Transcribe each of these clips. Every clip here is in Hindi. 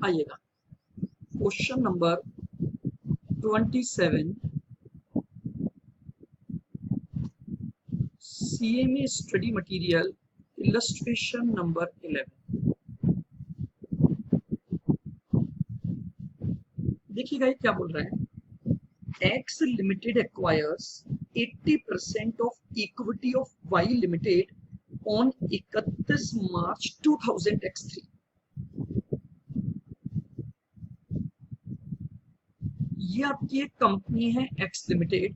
आइएगा question number 27 CMA study material illustration number 11। देखिएगा ये क्या बोल रहा है। X limited acquires 80% of equity of Y limited on 31 March 2000X3। ये आपकी एक कंपनी है X लिमिटेड,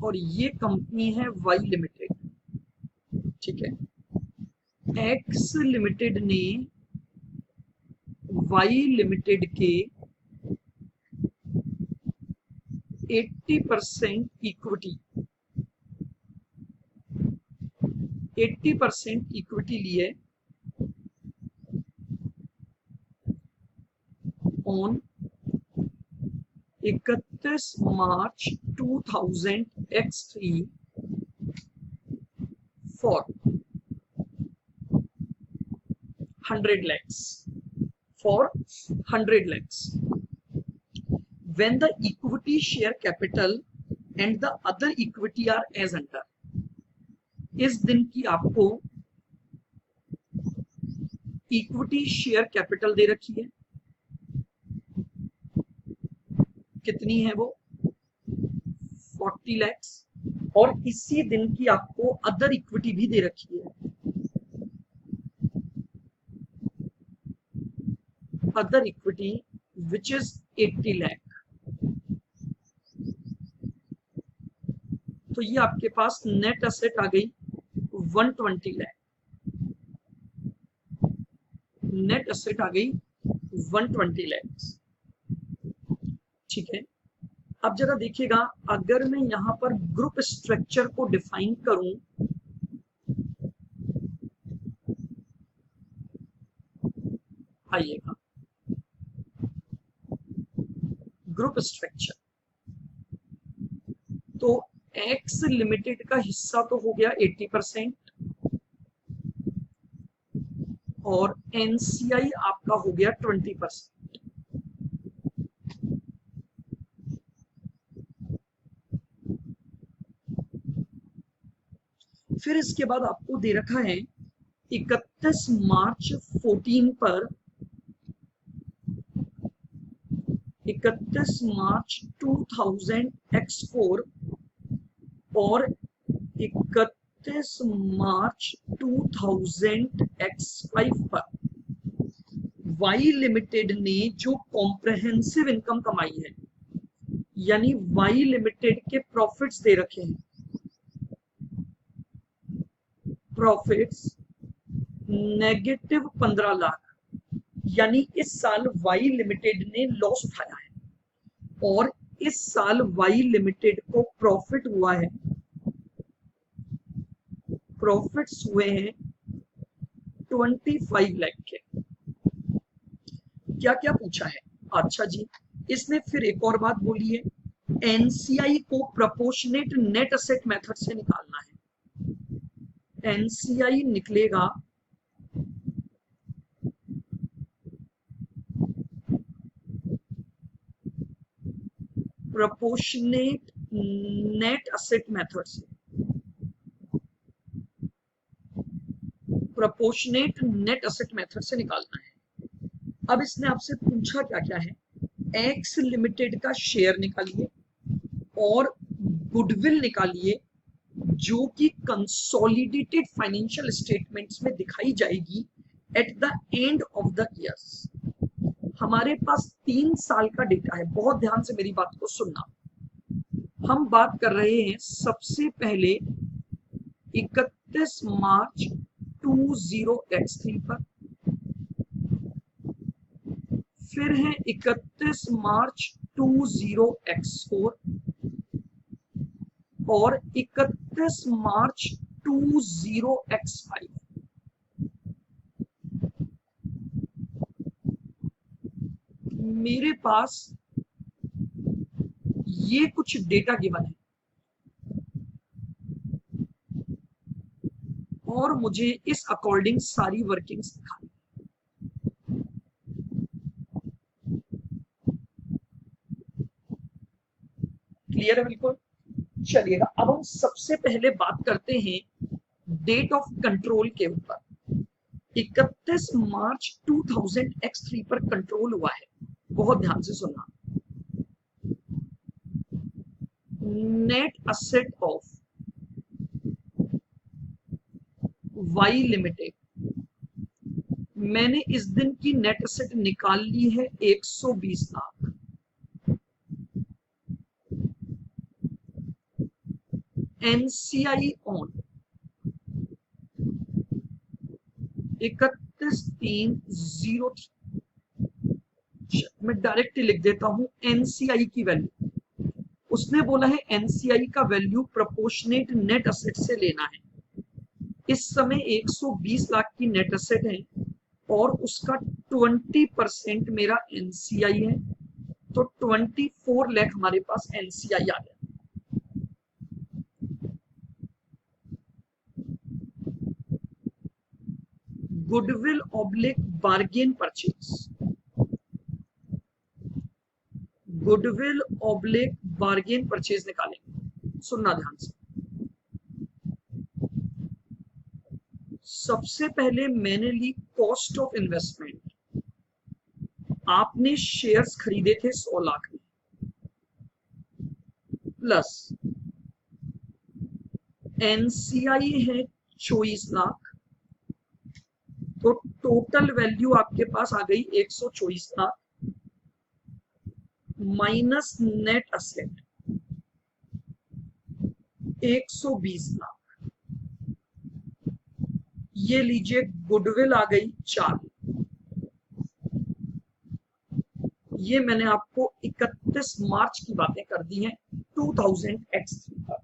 और ये कंपनी है Y लिमिटेड। ठीक है, X लिमिटेड ने Y लिमिटेड के 80% इक्विटी ली है on 31 March 2000X3 for 100 lakhs. For 100 lakhs. When the equity share capital and the other equity are as under. इस दिन की आपको इक्विटी शेयर कैपिटल दे रखी है, कितनी है वो 40 lakhs, और इसी दिन की आपको अदर इक्विटी भी दे रखी है। Other equity which is 80 lakh। तो ये आपके पास नेट एसेट आ गई 120 lakh। नेट एसेट आ गई 120 lakhs। ठीक है, अब जरा देखिएगा, अगर मैं यहां पर ग्रुप स्ट्रक्चर को डिफाइन करूं, आइएगा ग्रुप स्ट्रक्चर, तो X लिमिटेड का हिस्सा तो हो गया 80% और NCI आपका हो गया 20%। फिर इसके बाद आपको दे रखा है 31 मार्च 14 पर 31 मार्च 2000X4 और 31 मार्च 2000X5 पर Y लिमिटेड ने जो कॉम्प्रहेंसिव इनकम कमाई है, यानी Y लिमिटेड के प्रॉफिट्स दे रखे हैं, प्रॉफिट्स नेगेटिव 15 लाख, यानी इस साल Y लिमिटेड ने लॉस उठाया है, और इस साल Y लिमिटेड को प्रॉफिट हुआ है, प्रॉफिट्स हुए हैं 25 लाख के। क्या क्या पूछा है? अच्छा जी, इसने फिर एक और बात बोली है, NCI को प्रोपोर्शनेट नेट एसेट मेथड से निकालना है। NCI निकलेगा प्रोपोर्शनेट नेट एसेट मेथड से, प्रोपोर्शनेट नेट एसेट मेथड से निकालना है। अब इसने आपसे पूछा क्या क्या है, X लिमिटेड का शेयर निकालिए और गुडविल निकालिए, जो कि कंसोलिडेटेड फाइनेंशियल स्टेटमेंट्स में दिखाई जाएगी at the end of the years. हमारे पास 3 साल का डेटा है, बहुत ध्यान से मेरी बात को सुनना। हम बात कर रहे हैं सबसे पहले 31 मार्च 20X3 पर, फिर है 31 मार्च 20X4 और 31 मार्च 20X5। मेरे पास ये कुछ डेटा गिवन है, और मुझे इस अकॉर्डिंग सारी वर्किंग्स दिखानी। क्लियर है बिल्कुल? चलिएगा, अब हम सबसे पहले बात करते हैं डेट ऑफ कंट्रोल के ऊपर। 31 मार्च 2000 X3 पर कंट्रोल हुआ है। बहुत ध्यान से सुनना। Net asset of Y limited, मैंने इस दिन की नेट असेट निकाल ली है 120 लाख। एनसीआई ऑन 31/3/03, मैं डायरेक्ट लिख देता हूं एनसीआई की वैल्यू। उसने बोला है एनसीआई का वैल्यू प्रोपोर्शनेट नेट असेट से लेना है। इस समय 120 लाख की नेट असेट है और उसका 20% मेरा एनसीआई है, तो 24 लाख हमारे पास एनसीआई आ गया। Goodwill oblique bargain purchase, goodwill oblique bargain purchase निकालेंगे। सुनना ध्यान से। सबसे पहले मैंने ली कॉस्ट ऑफ इन्वेस्टमेंट। आपने शेयर्स खरीदे थे 100 लाख में, प्लस एनसीआई है 24 लाख, तो टोटल वैल्यू आपके पास आ गई 124 lakh, minus net asset 120 lakh. ये लीजिए गुडविल आ गई 4। ये मैंने आपको 31 मार्च की बातें कर दी हैं 2000 X3 पर।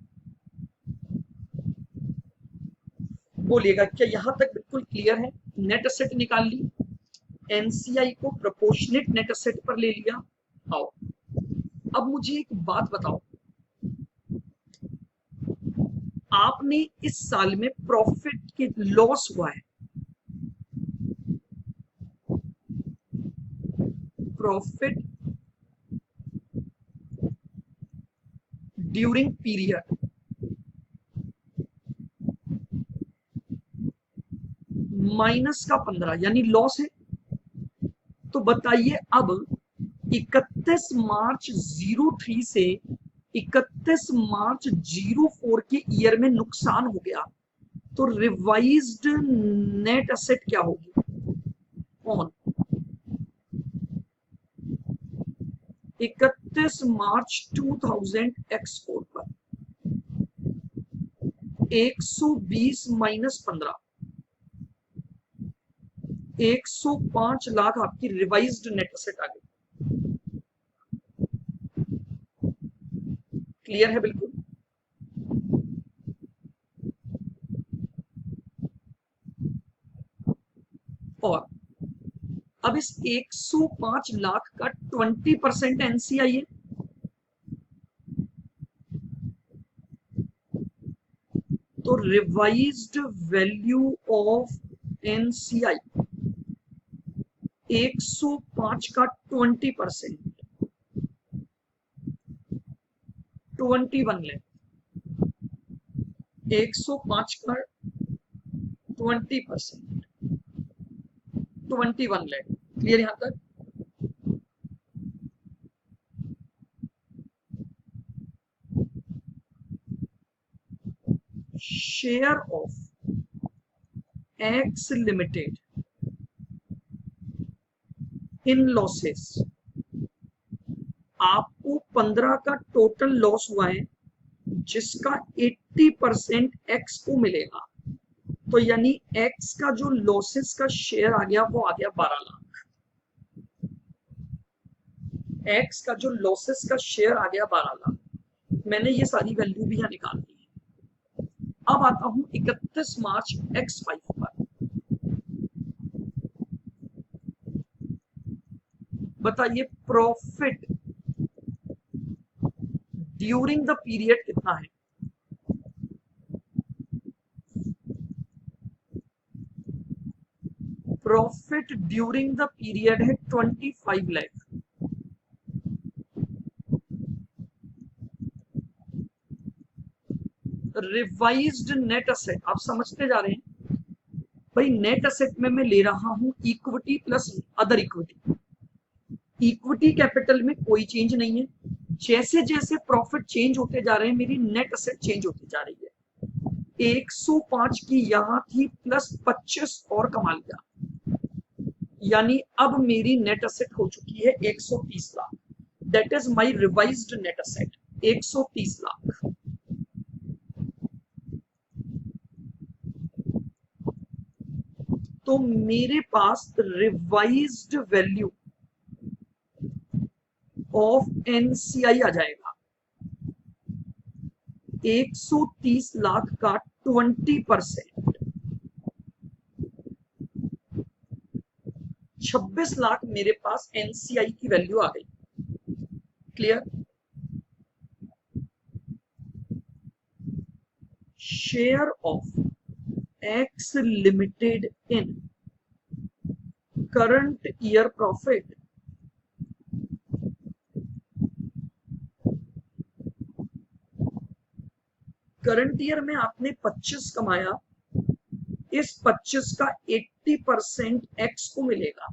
बोलिएगा क्या यहां तक बिल्कुल क्लियर है? नेट असेट निकाल ली, एनसीआई को प्रोपोर्शनेट नेट असेट पर ले लिया। आओ अब मुझे एक बात बताओ, आपने इस साल में प्रॉफिट के लॉस हुआ है, प्रॉफिट ड्यूरिंग पीरियड माइनस का 15 यानी लॉस है। तो बताइए अब 31 मार्च 03 से 31 मार्च 04 के ईयर में नुकसान हो गया, तो रिवाइज्ड नेट असेट क्या होगी? ऑन 31 मार्च 2000 X4 पर 120 माइनस 15, 105 लाख आपकी रिवाइज्ड नेट असेट आ गई। क्लियर है बिल्कुल? और अब इस 105 लाख का 20% एनसीआई है, तो रिवाइज्ड वैल्यू ऑफ एनसीआई 105 का 20% 21 लाख, 105 का 20% 21 लाख। क्लियर यहां तक? Share of x limited in losses, आपको 15 का टोटल लॉस हुआ है जिसका 80% एक्स को मिलेगा, तो यानी एक्स का जो लॉसेस का शेयर आ गया वो आ गया 12 लाख। एक्स का जो लॉसेस का शेयर आ गया 12 लाख। मैंने ये सारी वैल्यू भी यहां निकाल दी है। अब आता हूं 31 मार्च X5 पर। बताइए प्रॉफिट ड्यूरिंग द पीरियड कितना है? प्रॉफिट ड्यूरिंग द पीरियड है 25 लाख। रिवाइज्ड नेट असेट आप समझते जा रहे हैं भाई, नेट असेट में मैं ले रहा हूं equity plus other equity. Equity capital में कोई चेंज नहीं है, जैसे जैसे प्रॉफिट चेंज होते जा रहे हैं मेरी नेट असेट चेंज होती जा रही है। 105 की यहां थी प्लस 25 और कमा लिया, यानी अब मेरी नेट असेट हो चुकी है 130 lakh. That is my revised net asset 130 lakh. तो मेरे पास रिवाइज्ड वैल्यू ऑफ एनसीआई आ जाएगा 130 लाख का 20%, 26 लाख मेरे पास एनसीआई की वैल्यू आ गई। Clear? Share of x limited in current year profit current year में आपने 25 कमाया, इस 25 का 80% एक्स को मिलेगा,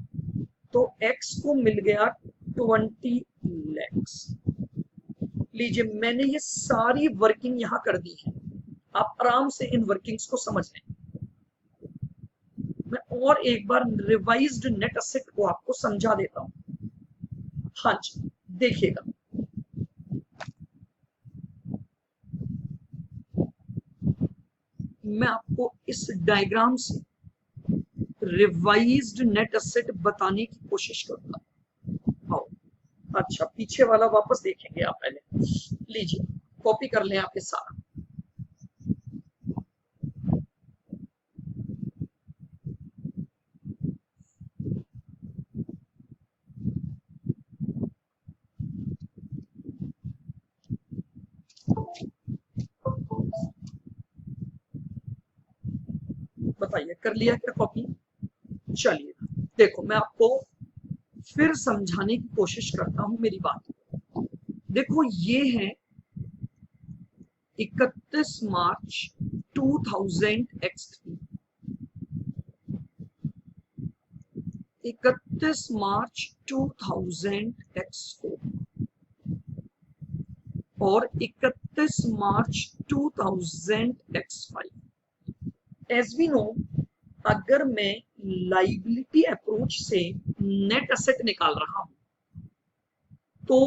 तो एक्स को मिल गया 20 लाख। लीजिए मैंने ये सारी वर्किंग यहां कर दी है, आप आराम से इन वर्किंग्स को समझ लें। मैं और एक बार रिवाइज्ड नेट असेट को आपको समझा देता हूं। हाँ जी देखिएगा, मैं आपको इस डायग्राम से रिवाइज्ड नेट असेट बताने की कोशिश करूंगा। आओ, अच्छा पीछे वाला वापस देखेंगे आप पहले। लीजिए कॉपी कर लें आप ये सारा। बताइए कर लिया क्या कॉपी? चलिए देखो मैं आपको फिर समझाने की कोशिश करता हूं मेरी बात। देखो ये है 31 मार्च 2000 31 मार्च 2000 और 31 मार्च 2000 एज वी नो, अगर मैं लाइबिलिटी अप्रोच से नेट असेट निकाल रहा हूं तो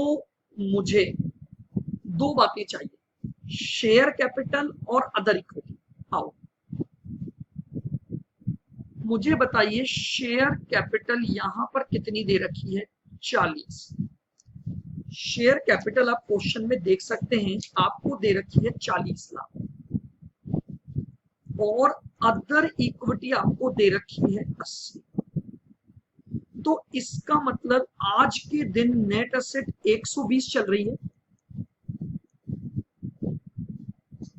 मुझे दो बातें चाहिए, शेयर कैपिटल और अदर इक्विटी। आओ मुझे बताइए शेयर कैपिटल यहां पर कितनी दे रखी है? 40। शेयर कैपिटल आप क्वेश्चन में देख सकते हैं, आपको दे रखी है 40 लाख और अदर इक्विटी आपको दे रखी है 80। तो इसका मतलब आज के दिन नेट असेट 120 चल रही है।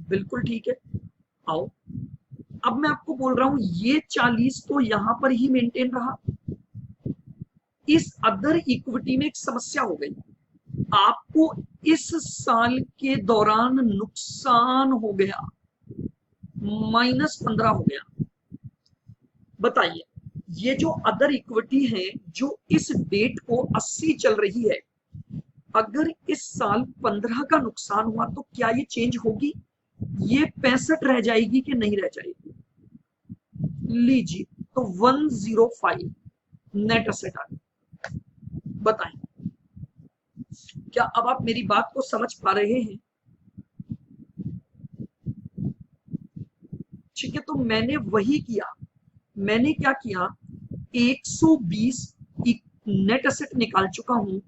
बिल्कुल ठीक है। आओ अब मैं आपको बोल रहा हूं ये 40 तो यहां पर ही मेंटेन रहा। इस अदर इक्विटी में एक समस्या हो गई, आपको इस साल के दौरान नुकसान हो गया, -15 हो गया। बताइए ये जो अदर इक्विटी है जो इस डेट को 80 चल रही है, अगर इस साल 15 का नुकसान हुआ तो क्या ये चेंज होगी? ये 65 रह जाएगी कि नहीं रह जाएगी? लीजिए तो 105 नेट असेट आ गया। बताएं क्या अब आप मेरी बात को समझ पा रहे हैं? ठीक है, तो मैंने वही किया, मैंने क्या किया 120 नेट असेट निकाल चुका हूं।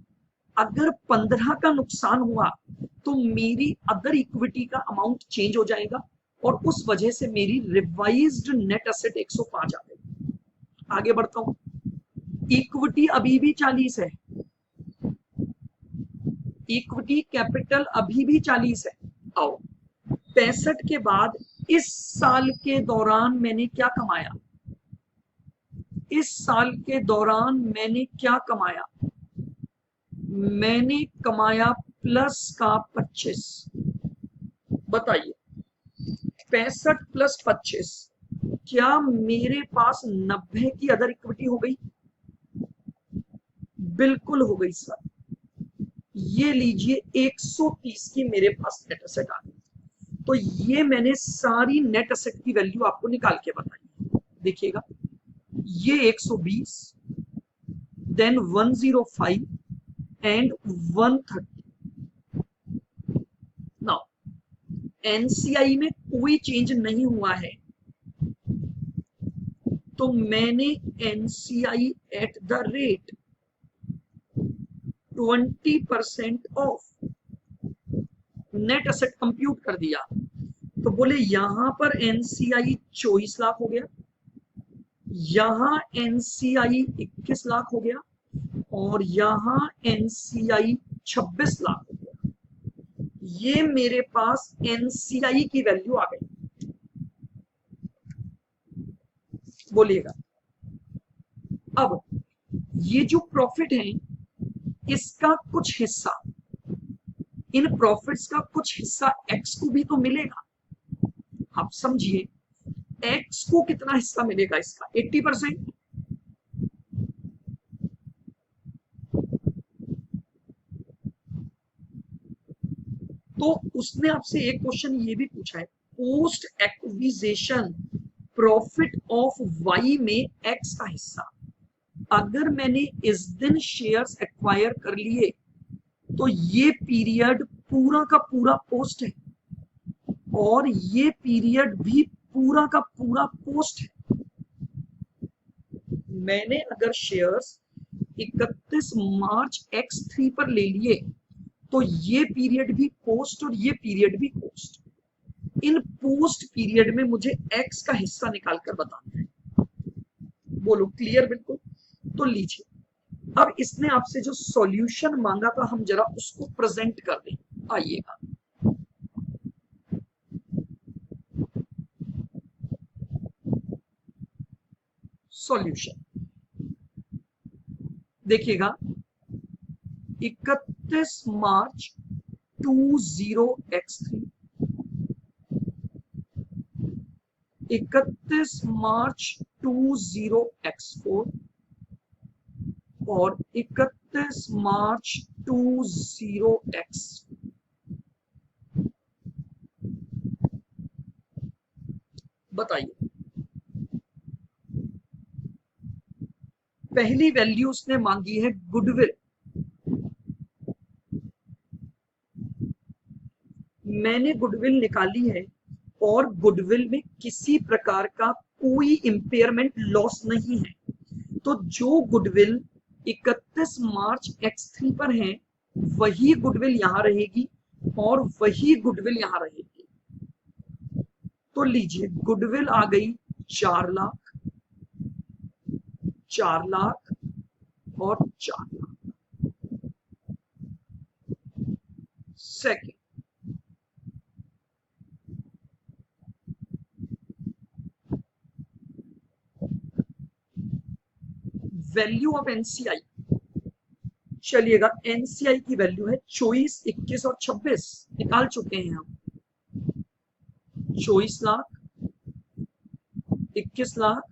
अगर 15 का नुकसान हुआ तो मेरी अदर इक्विटी का अमाउंट चेंज हो जाएगा और उस वजह से मेरी रिवाइज्ड नेट असेट 105 आ गई। आगे बढ़ता हूं, इक्विटी अभी भी 40 है, इक्विटी कैपिटल अभी भी 40 है। आओ 65 के बाद इस साल के दौरान मैंने क्या कमाया? इस साल के दौरान मैंने क्या कमाया, मैंने कमाया प्लस का 25। बताइए 65 प्लस 25, क्या मेरे पास 90 की अदर इक्विटी हो गई? बिल्कुल हो गई सर। ये लीजिए 130 की मेरे पास नेट एसेट आ गई। तो ये मैंने सारी नेट एसेट की वैल्यू आपको निकाल के बताई। देखिएगा ये 120, देन 105 एंड 130। नाउ एनसीआई में कोई चेंज नहीं हुआ है, तो मैंने NCI at the rate 20% of net asset compute कर दिया। तो बोले यहां पर एनसीआई 24 लाख हो गया, यहां एनसीआई 21 लाख हो गया, और यहां एनसीआई 26 लाख हो गया। ये मेरे पास एनसीआई की वैल्यू आ गई। बोलिएगा अब ये जो प्रॉफिट है इसका कुछ हिस्सा, इन प्रॉफिट्स का कुछ हिस्सा एक्स को भी तो मिलेगा। आप समझिए एक्स को कितना हिस्सा मिलेगा इसका, 80%। तो उसने आपसे एक क्वेश्चन ये भी पूछा है, post acquisition profit of Y में एक्स का हिस्सा। अगर मैंने इस दिन शेयर्स एक्वायर कर लिए तो ये पीरियड पूरा का पूरा पोस्ट है, और ये पीरियड भी पूरा का पूरा पोस्ट है। मैंने अगर शेयर्स 31 मार्च x3 पर ले लिए तो ये पीरियड भी पोस्ट और ये पीरियड भी पोस्ट। इन पोस्ट पीरियड में मुझे एक्स का हिस्सा निकाल कर बताना है। बोलो क्लियर? बिल्कुल। तो लीजिए अब इसने आपसे जो सॉल्यूशन मांगा था हम जरा उसको प्रेजेंट कर दें। आइएगा सॉल्यूशन देखिएगा, 31 मार्च 20x3, 31 मार्च 20x4 और 31 मार्च 20x। बताइए पहली वैल्यू उसने मांगी है गुडविल। मैंने गुडविल निकाली है और गुडविल में किसी प्रकार का कोई इंपेयरमेंट लॉस नहीं है। तो जो गुडविल 31 मार्च x3 पर है वही गुडविल यहां रहेगी और वही गुडविल यहां रहेगी। तो लीजिए गुडविल आ गई 4 लाख, 4 लाख और 4 lakh. Second, value of NCI. चलिएगा एनसीआई की वैल्यू है 24, 21 और 26। निकाल चुके हैं हम। 24 लाख, 21 लाख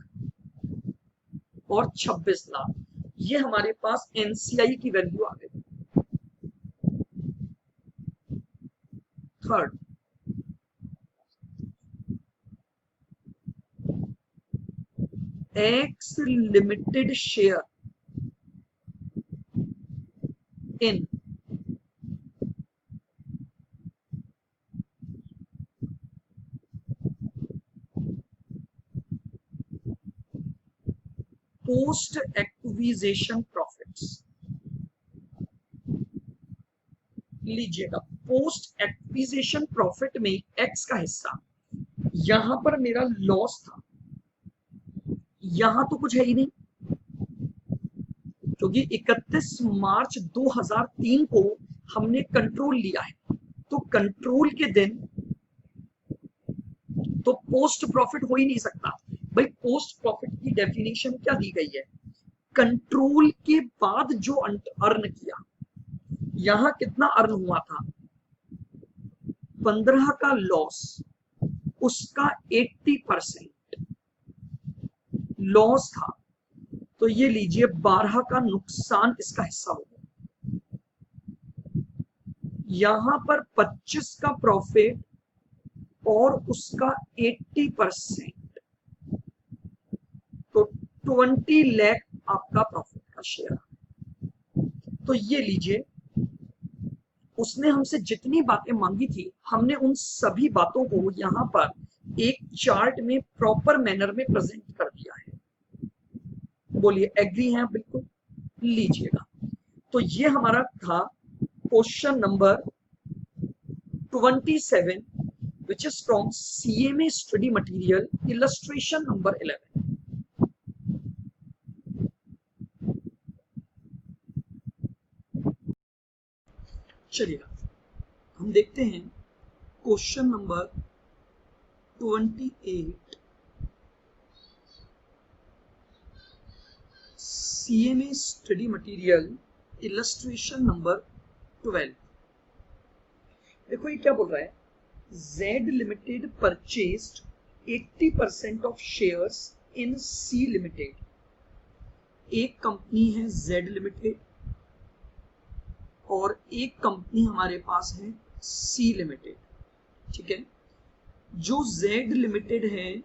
और 26 लाख, ये हमारे पास एनसीआई की वैल्यू आ गई। Third, x limited share in post acquisition profits. लीजिएगा पोस्ट एक्विजिशन प्रॉफिट में एक्स का हिस्सा, यहां पर मेरा लॉस था, यहां तो कुछ है ही नहीं क्योंकि 31 मार्च 2003 को हमने कंट्रोल लिया है। तो कंट्रोल के दिन तो पोस्ट प्रॉफिट हो ही नहीं सकता। भाई पोस्ट प्रॉफिट की डेफिनेशन क्या दी गई है? कंट्रोल के बाद जो अर्न किया, यहां कितना अर्न हुआ था? 15 का लॉस, उसका 80% लॉस था, तो ये लीजिए 12 का नुकसान इसका हिस्सा होगा। यहां पर 25 का प्रॉफिट और उसका 80%, तो 20 लाख आपका प्रॉफिट का शेयर। तो ये लीजिए, उसने हमसे जितनी बातें मांगी थी, हमने उन सभी बातों को यहां पर एक चार्ट में प्रॉपर मैनर में प्रेजेंट कर दिया है। बोलिए एग्री हैं? बिल्कुल, लीजिएगा। तो ये हमारा था question number 27, which is from CMA study material, illustration number 11. चलिए हम देखते हैं question number 28, CMA study material, illustration number 12. देखो ये क्या बोल रहा है, Z limited purchased 80% of shares in C limited. एक कंपनी है Z लिमिटेड और एक कंपनी हमारे पास है C लिमिटेड, ठीक है। जो Z लिमिटेड है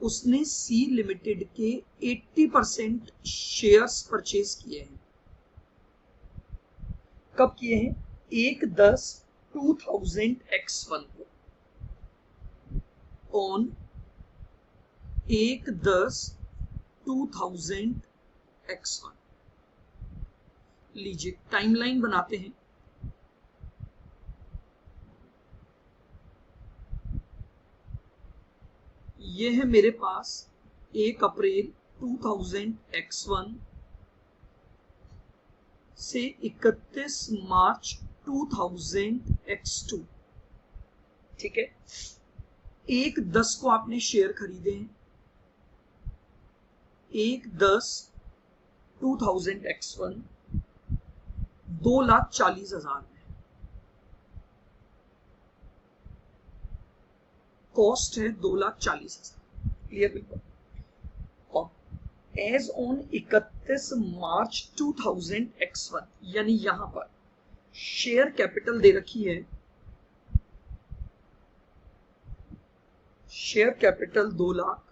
उसने C लिमिटेड के 80% शेयर्स परचेज किए हैं। कब किए हैं? 1/10/2001 को, ऑन 1/10/2001। लीजिए टाइमलाइन बनाते हैं। ये है मेरे पास 1 अप्रैल 2001 से 31 मार्च 2002, ठीक है। 1/10 को आपने शेयर खरीदे हैं, 1/10/2001 2,40,000 में, कॉस्ट है 2,40,000। क्लियर? बिल्कुल। और एज ऑन 31 मार्च 2001, यानी यहां पर शेयर कैपिटल दे रखी है, शेयर कैपिटल 2 लाख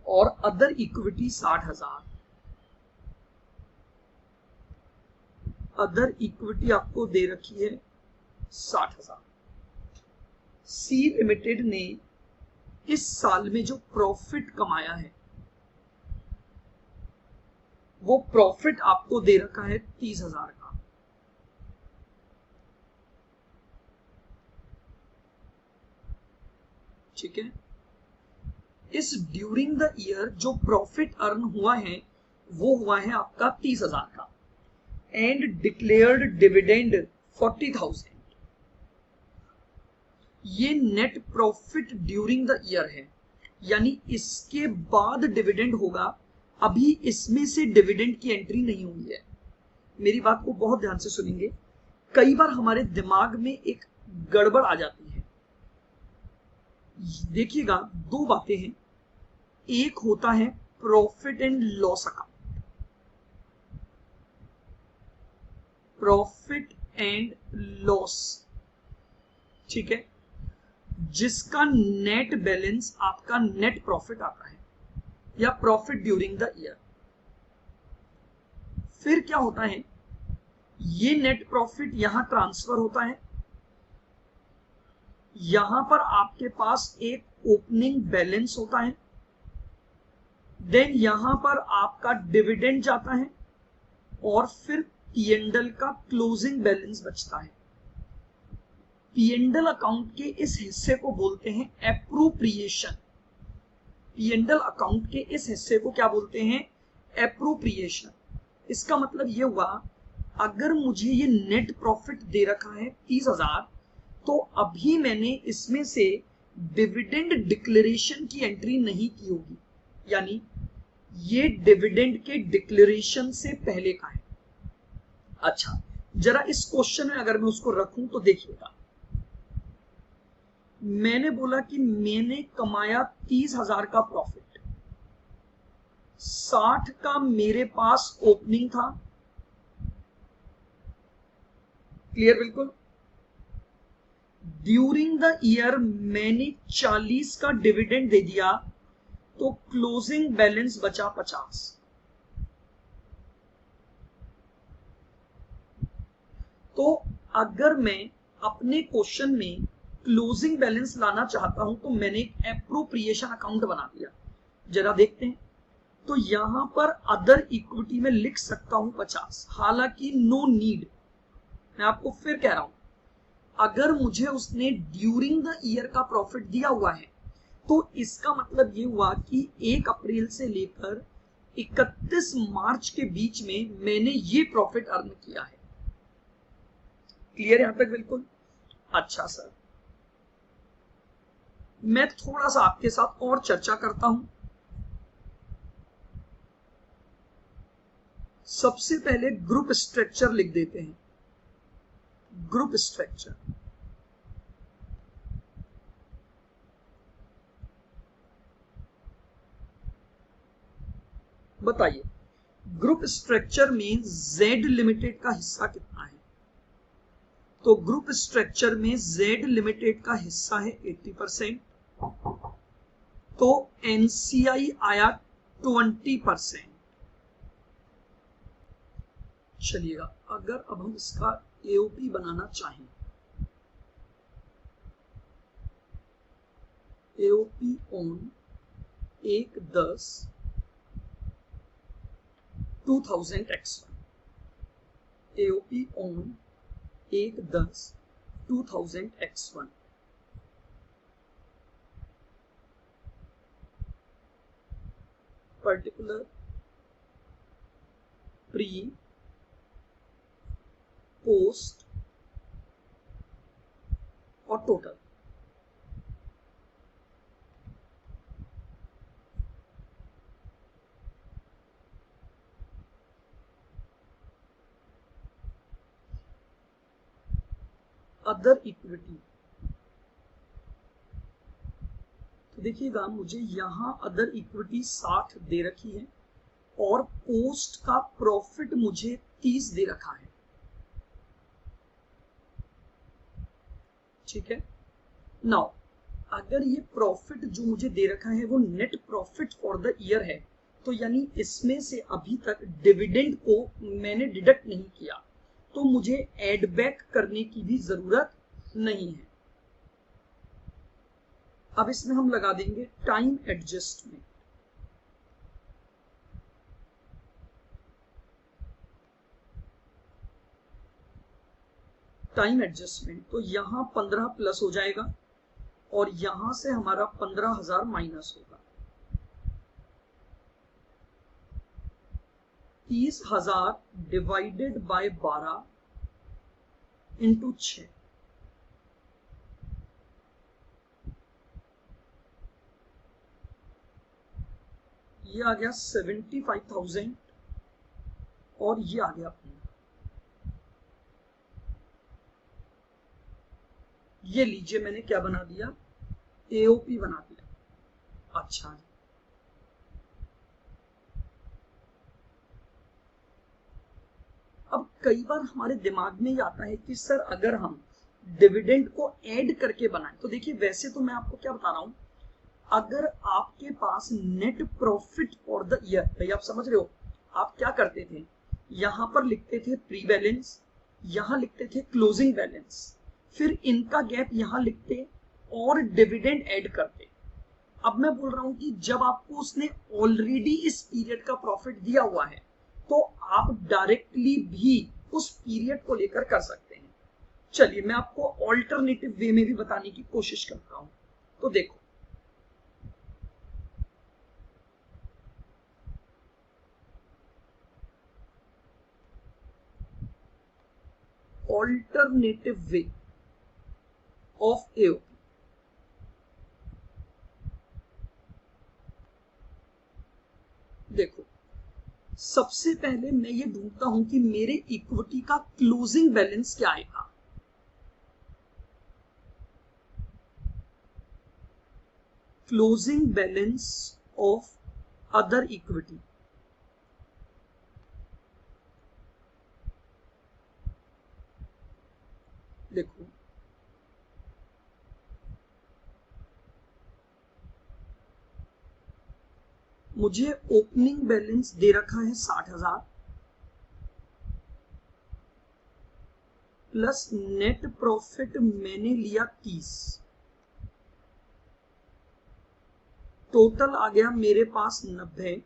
और अदर इक्विटी 60,000। अदर इक्विटी आपको दे रखी है 60,000। सी लिमिटेड ने इस साल में जो प्रॉफिट कमाया है वो प्रॉफिट आपको दे रखा है 30,000 का। ठीक है। इस ड्यूरिंग द ईयर जो प्रॉफिट अर्न हुआ है वो हुआ है आपका 30,000 का, एंड डिक्लेयर्ड डिविडेंड 40,000। ये net profit during the year है, यानी इसके बाद डिविडेंड होगा, अभी इसमें से डिविडेंड की एंट्री नहीं हुई है। मेरी बात को बहुत ध्यान से सुनेंगे, कई बार हमारे दिमाग में एक गड़बड़ आ जाती है। देखिएगा, दो बातें हैं, एक होता है profit and loss account, profit and loss, ठीक है, जिसका नेट बैलेंस आपका नेट प्रॉफिट आता है या प्रॉफिट ड्यूरिंग द ईयर। फिर क्या होता है, ये नेट प्रॉफिट यहां ट्रांसफर होता है, यहां पर आपके पास एक ओपनिंग बैलेंस होता है, देन यहां पर आपका डिविडेंड जाता है और फिर पीएनडल का क्लोजिंग बैलेंस बचता है। पीएनडल अकाउंट के इस हिस्से को बोलते हैं एप्रोप्रिएशन। पीएनडल अकाउंट के इस हिस्से को क्या बोलते हैं? एप्रोप्रिएशन। इसका मतलब ये हुआ, अगर मुझे ये नेट प्रॉफिट दे रखा है 30,000, तो अभी मैंने इसमें से डिविडेंड डिक्लेरेशन की एंट्री नहीं की होगी, यानी ये डिविडेंड के डिक्लेरेशन से पहले का है। अच्छा, जरा इस क्वेश्चन में अगर मैं उसको रखूं तो देखिएगा, मैंने बोला कि मैंने कमाया 30,000 का प्रॉफिट, 60 का मेरे पास ओपनिंग था, क्लियर बिल्कुल। ड्यूरिंग द ईयर मैंने 40 का डिविडेंड दे दिया, तो क्लोजिंग बैलेंस बचा 50। तो अगर मैं अपने क्वेश्चन में क्लोजिंग बैलेंस लाना चाहता हूं तो मैंने एक एप्रोप्रिएशन अकाउंट बना दिया, जरा देखते हैं। तो यहां पर अदर इक्विटी में लिख सकता हूं 50, हालांकि नो नीड, मैं आपको फिर कह रहा हूं, अगर मुझे उसने ड्यूरिंग द ईयर का प्रॉफिट दिया हुआ है तो इसका मतलब ये हुआ कि 1 अप्रैल से लेकर 31 मार्च के बीच में मैंने ये प्रॉफिट अर्न किया है। क्लियर यहां तक बिल्कुल? अच्छा सर, मैं थोड़ा सा आपके साथ और चर्चा करता हूं। सबसे पहले ग्रुप स्ट्रक्चर लिख देते हैं, ग्रुप स्ट्रक्चर। बताइए, ग्रुप स्ट्रक्चर में जेड लिमिटेड का हिस्सा कितना है? तो ग्रुप स्ट्रक्चर में जेड लिमिटेड का हिस्सा है 80%, तो एनसीआई आया 20%। चलिएगा, अगर अब हम इसका एओपी बनाना चाहें, AOP on 1/10 2000x1, AOP on 1/10 2000x1, particular, pre, post और टोटल। अदर इक्विटी, तो देखिएगा मुझे यहां अदर इक्विटी 60 दे रखी है और पोस्ट का प्रॉफिट मुझे 30 दे रखा है, ठीक है। नाउ अगर ये प्रॉफिट जो मुझे दे रखा है वो net profit for the year है, तो यानी इसमें से अभी तक डिविडेंड को मैंने डिडक्ट नहीं किया, तो मुझे एड बैक करने की भी जरूरत नहीं है। अब इसमें हम लगा देंगे टाइम एडजस्टमेंट। टाइम एडजस्टमेंट, तो यहां 15 प्लस हो जाएगा और यहां से हमारा 15,000 माइनस होगा। 30,000 डिवाइडेड बाय 12 इंटू 6, ये आ गया 75,000 और ये आ गया 15। ये लीजिए मैंने क्या बना दिया, एओपी बना दिया। अच्छा जी, अब कई बार हमारे दिमाग में ये आता है कि सर अगर हम डिविडेंड को ऐड करके बनाएं, तो देखिए वैसे तो मैं आपको क्या बता रहा हूं, अगर आपके पास net profit for the year, भाई आप समझ रहे हो, आप क्या करते थे, यहां पर लिखते थे प्री बैलेंस, यहां लिखते थे क्लोजिंग बैलेंस, फिर इनका गैप यहां लिखते और डिविडेंड ऐड करते। अब मैं बोल रहा हूं कि जब आपको उसने ऑलरेडी इस पीरियड का प्रॉफिट दिया हुआ है तो आप डायरेक्टली भी उस पीरियड को लेकर कर सकते हैं। चलिए मैं आपको ऑल्टरनेटिव वे में भी बताने की कोशिश करता हूं। तो देखो, ऑल्टरनेटिव वे, ऑफ एओपी। देखो, सबसे पहले मैं ये ढूंढता हूं कि मेरे इक्विटी का क्लोजिंग बैलेंस क्या आएगा। Closing balance of other equity. देखो, मुझे ओपनिंग बैलेंस दे रखा है 60,000 प्लस नेट प्रॉफिट मैंने लिया 30, टोटल आ गया मेरे पास 90,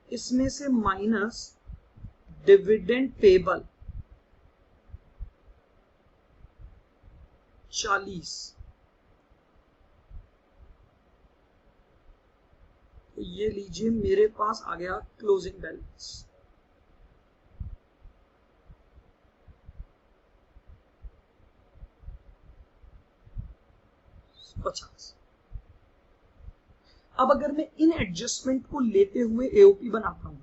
इसमें से माइनस डिविडेंड पेबल 40, तो ये लीजिए मेरे पास आ गया क्लोजिंग बैलेंस। $50। अब अगर मैं इन एडजस्टमेंट को लेते हुए एओपी बनाता हूं,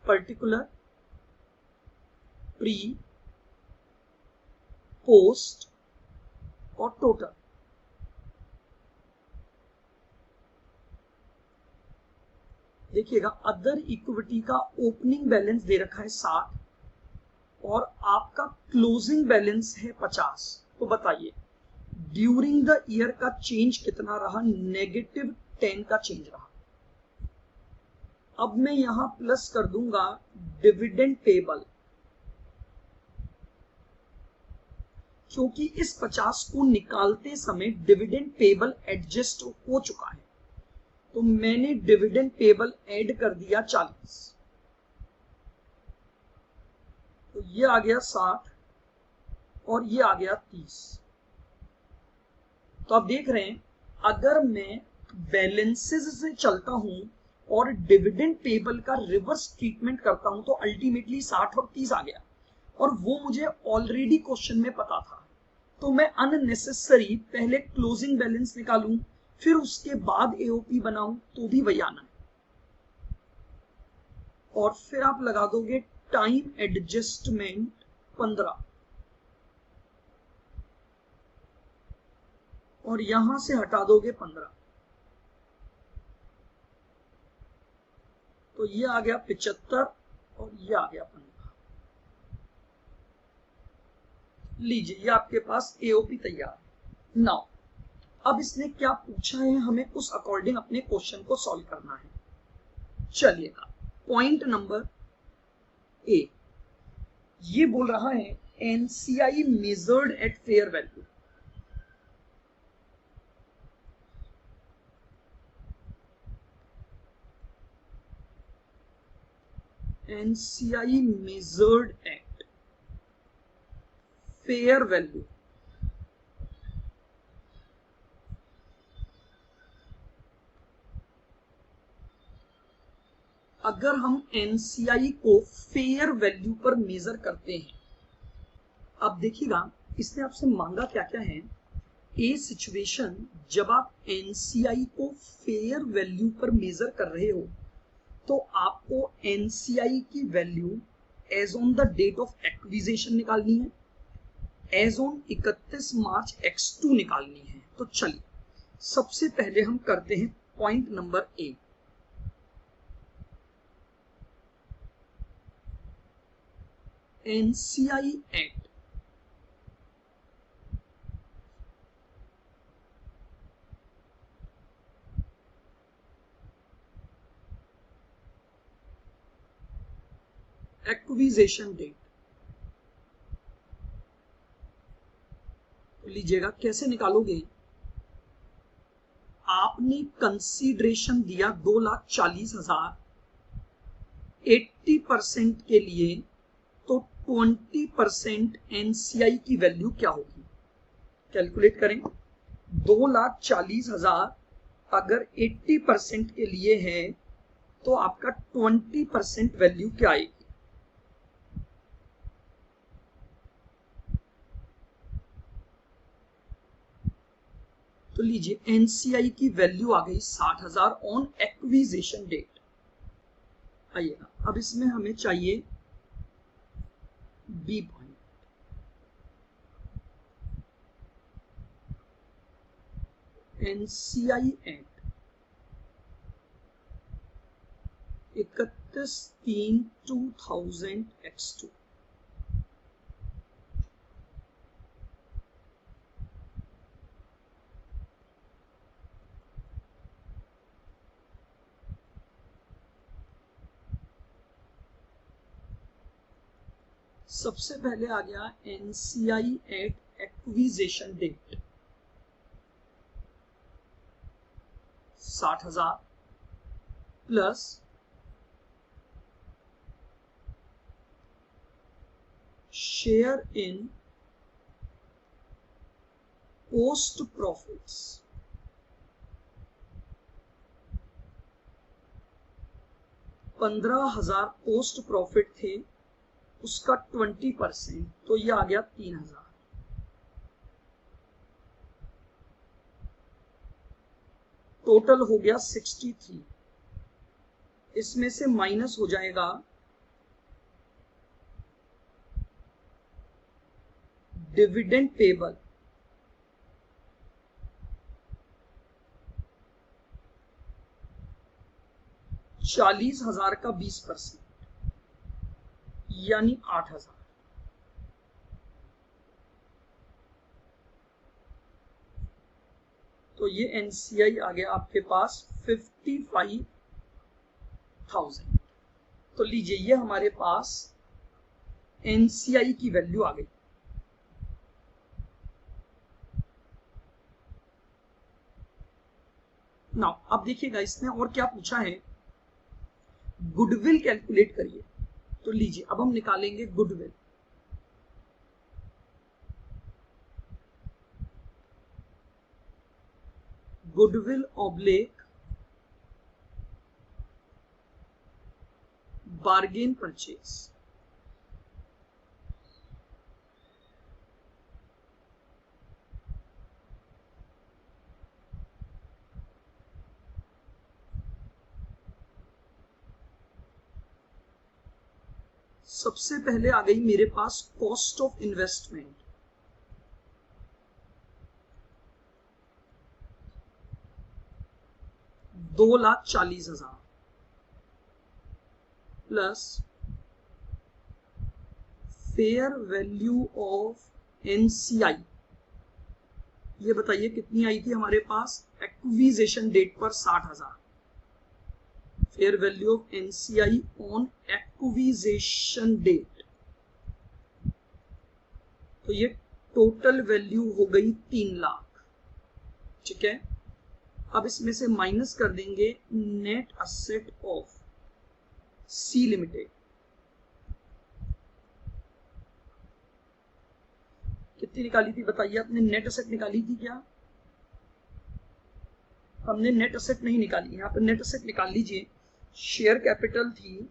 पर्टिकुलर, प्री, पोस्ट और टोटल, देखिएगा अदर इक्विटी का ओपनिंग बैलेंस दे रखा है 60 और आपका क्लोजिंग बैलेंस है 50। तो बताइए ड्यूरिंग द ईयर का चेंज कितना रहा? -10 का चेंज रहा। अब मैं यहां प्लस कर दूंगा डिविडेंड पेबल, क्योंकि इस 50 को निकालते समय डिविडेंड पेबल एडजस्ट हो चुका है, तो मैंने डिविडेंड पेबल ऐड कर दिया 40, तो ये आ गया 60 और ये आ गया 30। तो आप देख रहे हैं अगर मैं बैलेंसेस से चलता हूं और डिविडेंड पेबल का रिवर्स ट्रीटमेंट करता हूं तो अल्टीमेटली 60 और 30 आ गया, और वो मुझे ऑलरेडी क्वेश्चन में पता था। तो मैं अननेसेसरी पहले क्लोजिंग बैलेंस निकालूं फिर उसके बाद एओपी बनाऊं तो भी वही आना है, और फिर आप लगा दोगे टाइम एडजस्टमेंट 15 और यहां से हटा दोगे 15, तो ये आ गया 75 और ये आ गया 15। लीजिए ये आपके पास एओपी तैयार है। नाउ अब इसने क्या पूछा है, हमें उस अकॉर्डिंग अपने क्वेश्चन को सॉल्व करना है। चलिएगा पॉइंट नंबर ए, ये बोल रहा है NCI measured at fair value. NCI measured at fair value. अगर हम एनसीआई को फेयर वैल्यू पर मेजर करते हैं, अब देखिएगा इसने आपसे मांगा क्या क्या है। ए सिचुएशन, जब आप एनसीआई को फेयर वैल्यू पर मेजर कर रहे हो तो आपको एनसीआई की value as on the date of acquisition निकालनी है, एज ऑन 31 मार्च X2 निकालनी है। तो चलिए सबसे पहले हम करते हैं point number A. NCI at acquisition date, लीजिएगा कैसे निकालोगे। आपने कंसीडरेशन दिया 2,40,000, 80% के लिए, तो 20% एनसीआई की वैल्यू क्या होगी? कैलकुलेट करें। 2,40,000 अगर 80% के लिए है तो आपका 20% वैल्यू क्या आएगी? तो लीजिए एनसीआई की वैल्यू आ गई 60,000 ऑन एक्विजिशन डेट। आइएगा अब इसमें हमें चाहिए B point. NCI eight 31/3/2000 X2। सबसे पहले आ गया NCI at acquisition date 60,000 plus share in post profits 15,000 post profit थे, उसका 20%, तो ये आ गया 3,000। टोटल हो गया 63। इसमें से माइनस हो जाएगा डिविडेंड पेबल, $40,000 का 20%, यानी 8,000। तो ये एनसीआई आ गया आपके पास 55,000। तो लीजिए ये हमारे पास एनसीआई की वैल्यू आ गई। नाउ अब देखिएगा इसने और क्या पूछा है, गुडविल कैलकुलेट करिए। तो लीजिए अब हम निकालेंगे goodwill. Goodwill oblique bargain purchase. सबसे पहले आ गई मेरे पास cost of investment, $2,40,000 plus fair value of NCI. ये बताइए कितनी आई थी हमारे पास एक्विजिशन डेट पर 60,000। Fair value of NCI on acquisition date, तो ये टोटल वैल्यू हो गई 3 लाख। ठीक है, अब इसमें से माइनस कर देंगे net asset of C limited. कितनी निकाली थी बताइए, आपने नेट असेट निकाली थी क्या? हमने नेट असेट नहीं निकाली, यहाँ पर नेट असेट निकाल लीजिए। शेयर कैपिटल थी,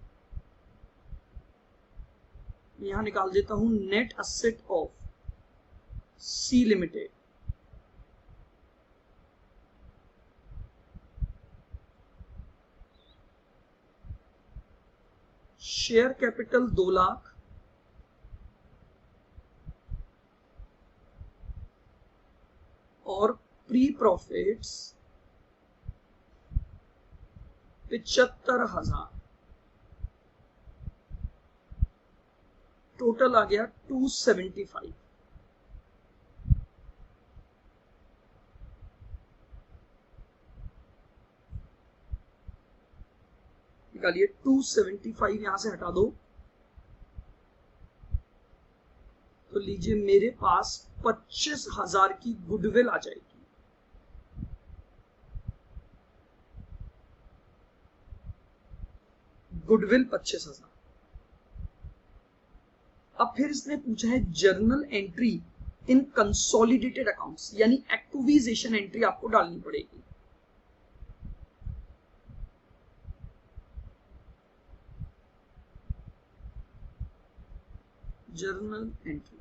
यहां निकाल देता हूं net asset of C limited. Share capital 2 lakh और प्री प्रॉफिट्स 75,000। टोटल आ गया 275। निकालिए 275, यहां से हटा दो। तो लीजिए मेरे पास 25,000 की गुडविल आ जाएगी। गुडविल 25,000। अब फिर इसने पूछा है journal entry in consolidated accounts, यानी एक्विजिशन एंट्री आपको डालनी पड़ेगी। Journal entry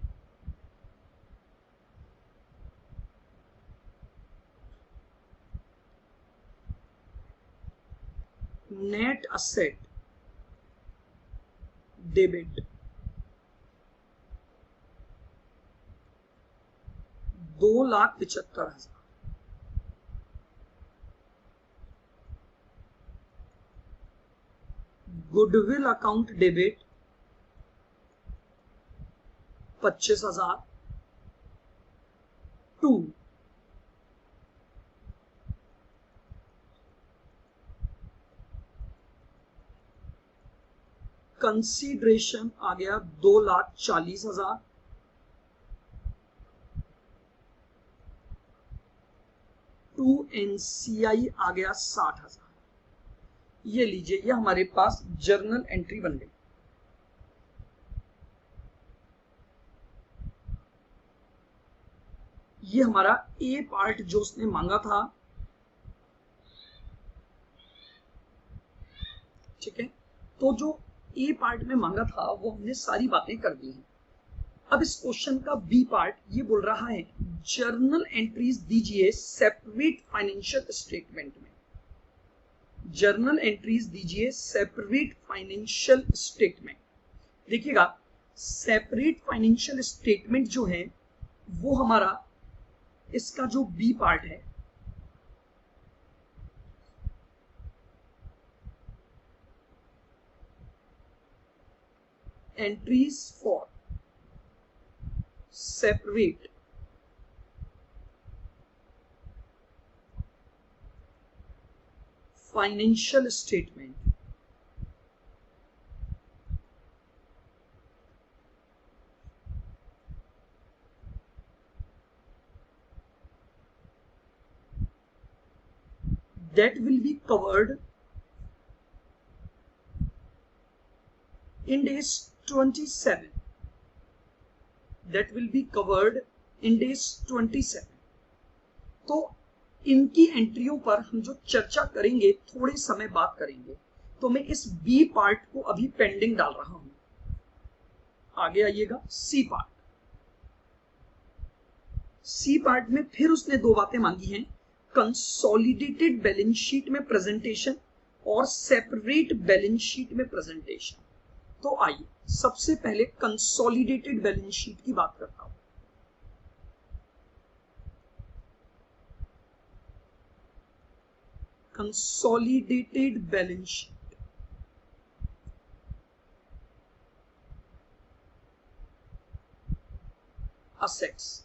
net asset debit 2,75,000, goodwill account debit 25,000 to consideration आ गया 2,40,000, टू एनसीआई आ गया 60,000। ये लीजिए, ये हमारे पास जर्नल एंट्री बन गई। ये हमारा ए पार्ट जो उसने मांगा था, ठीक है। तो जो ए पार्ट में मांगा था वो हमने सारी बातें कर दी हैं। अब इस क्वेश्चन का बी पार्ट ये बोल रहा है जर्नल एंट्रीज दीजिए सेपरेट फाइनेंशियल स्टेटमेंट में। जर्नल एंट्रीज दीजिए सेपरेट फाइनेंशियल स्टेटमेंट। देखिएगा, सेपरेट फाइनेंशियल स्टेटमेंट जो है वो हमारा इसका जो बी पार्ट है, entries for separate financial statement, that will be covered in days 27. That will be covered in days 27. तो इनकी एंट्रियों पर हम जो चर्चा करेंगे थोड़े समय बाद करेंगे। तो मैं इस बी पार्ट को अभी पेंडिंग डाल रहा हूं। आगे आइएगा सी पार्ट। सी पार्ट में फिर उसने दो बातें मांगी हैं, कंसोलिडेटेड बैलेंस शीट में प्रेजेंटेशन और सेपरेट बैलेंस शीट में प्रेजेंटेशन। तो आइए सबसे पहले कंसोलिडेटेड बैलेंस शीट की बात करता हूं। कंसोलिडेटेड बैलेंस शीट, असेट्स,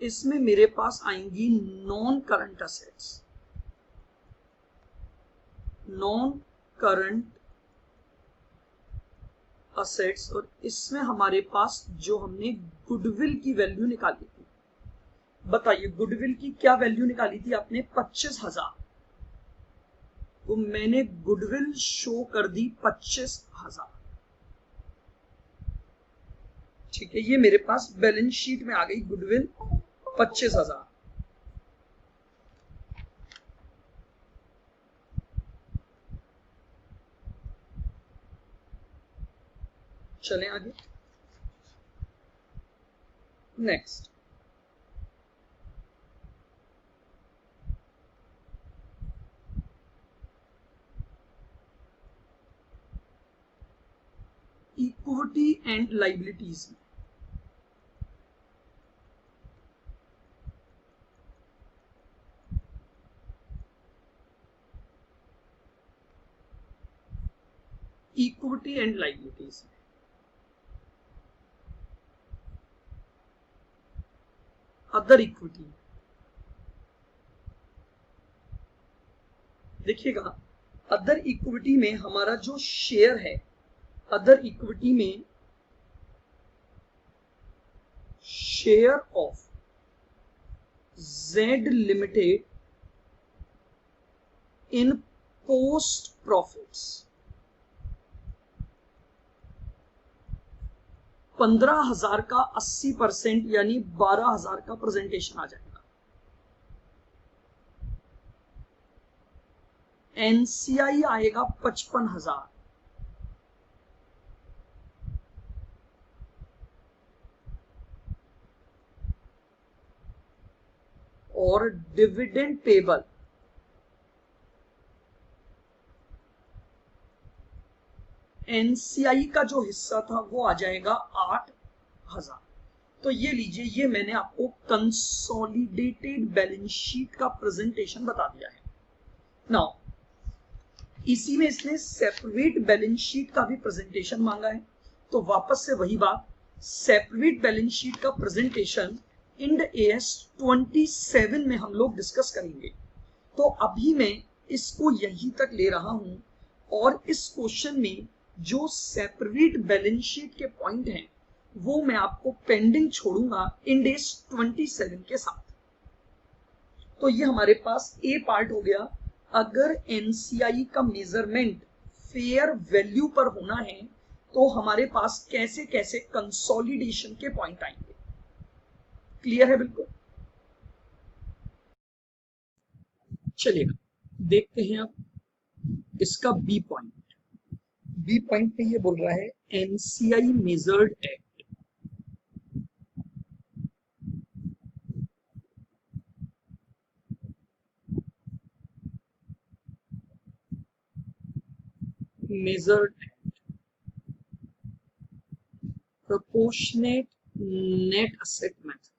इसमें मेरे पास आएंगी non current assets, non current assets, और इसमें हमारे पास जो हमने गुडविल की वैल्यू निकाली थी। बताइए गुडविल की क्या वैल्यू निकाली थी आपने? 25,000। तो मैंने गुडविल शो कर दी 25,000। ठीक है, ये मेरे पास बैलेंस शीट में आ गई गुडविल 25,000। चलें आगे। नेक्स्ट, इक्विटी एंड लाइबिलिटीज में इक्विटी एंड लाइबिलिटीज में अदर इक्विटी, देखिएगा अदर इक्विटी में हमारा जो शेयर है, अदर इक्विटी में share of Z limited in post profits 15,000 का 80% यानी 12,000 का प्रेजेंटेशन आ जाएगा। एनसीआई आएगा 55,000, और डिविडेंड पेबल एनसीआई का जो हिस्सा था वो आ जाएगा 8,000। तो ये लीजिए, ये मैंने आपको कंसोलिडेटेड बैलेंस शीट का प्रेजेंटेशन बता दिया है। नाउ इसी में इसने सेपरेट बैलेंस शीट का भी प्रेजेंटेशन मांगा है, तो वापस से वही बात, सेपरेट बैलेंस शीट का प्रेजेंटेशन इंड AS 27 में हम लोग डिस्कस करेंगे। तो अभी मैं इसको यहीं तक ले रहा हूं और इस क्वेश्चन में जो सेपरेट बैलेंस शीट के पॉइंट हैं वो मैं आपको पेंडिंग छोड़ूंगा इंड AS 27 के साथ। तो ये हमारे पास ए पार्ट हो गया। अगर एनसीआई का मेजरमेंट फेयर वैल्यू पर होना है तो हमारे पास कैसे कैसे कंसोलिडेशन के पॉइंट आएंगे। क्लियर है बिल्कुल? चलिए देखते हैं अब इसका बी पॉइंट। बी पॉइंट पे ये बोल रहा है NCI measured eight measured proportionate net asset method।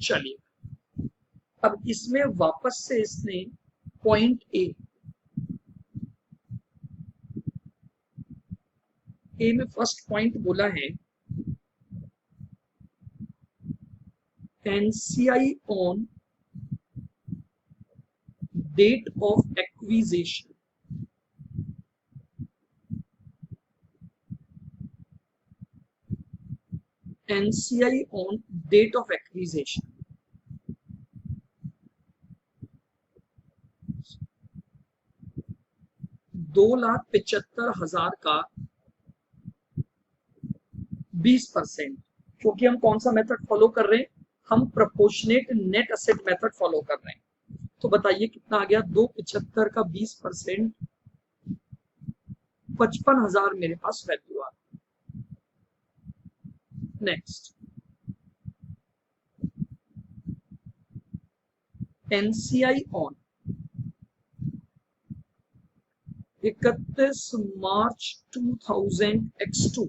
चलिए अब इसमें वापस से इसने पॉइंट ए में फर्स्ट पॉइंट बोला है NCI on date of acquisition NCI on date of acquisition 2,75,000 का 20%। क्योंकि हम कौन सा मेथड फॉलो कर रहे हैं, हम proportionate net asset method follow कर रहे हैं। तो बताइए कितना आ गया, 2,75 का 20%, 55,000 मेरे पास वैल्यू आ गई। Next NCI on 31 March 2000 X2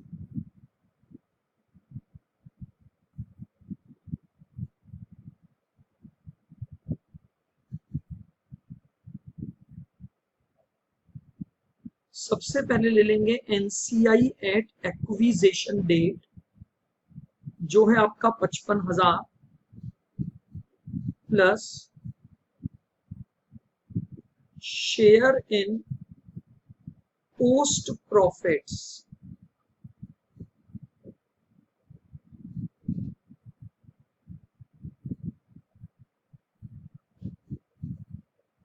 सबसे पहले ले लेंगे एनसीआई एट एक्विजिशन डेट जो है आपका 55,000 plus share in post profits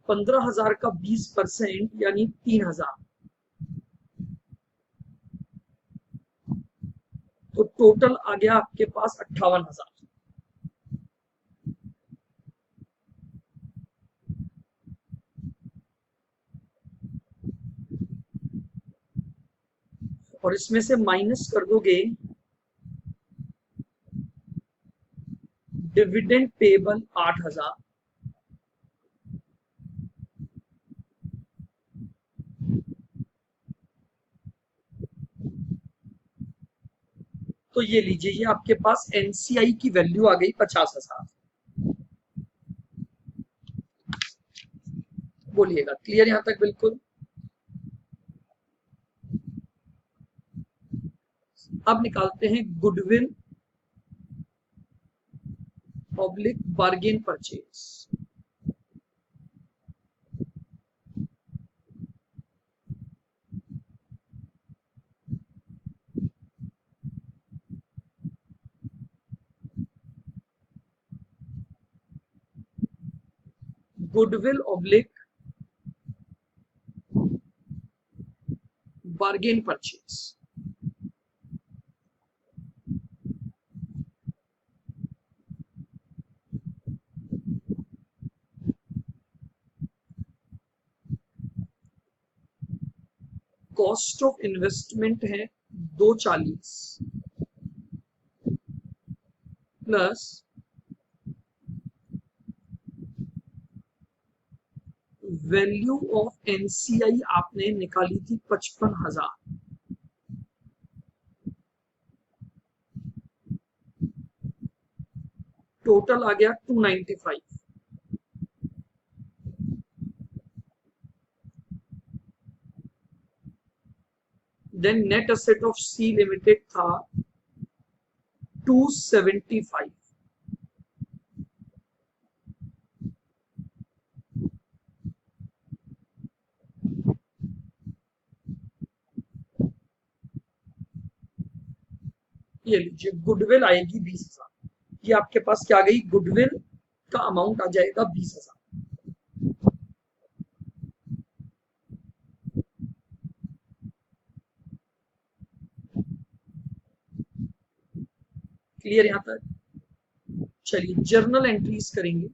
15,000 का 20% यानी 3,000। तो टोटल आ गया आपके पास 58,000। और इसमें से माइनस कर दोगे डिविडेंड पेबल 8,000, तो ये लीजिए, ये आपके पास एनसीआई की वैल्यू आ गई 50,000। बोलिएगा क्लियर यहां तक बिल्कुल? अब निकालते हैं goodwill public bargain purchase. Goodwill oblique bargain purchase. Cost of investment है 240 प्लस वैल्यू ऑफ एनसीआई आपने निकाली थी 55,000, टोटल आ गया 295। Then net asset of C limited था 275। ये लीजिए गुडविल आएगी 20,000। ये आपके पास क्या आ गई, गुडविल का अमाउंट आ जाएगा 20,000। क्लियर यहां तक? चलिए जर्नल एंट्रीज करेंगे।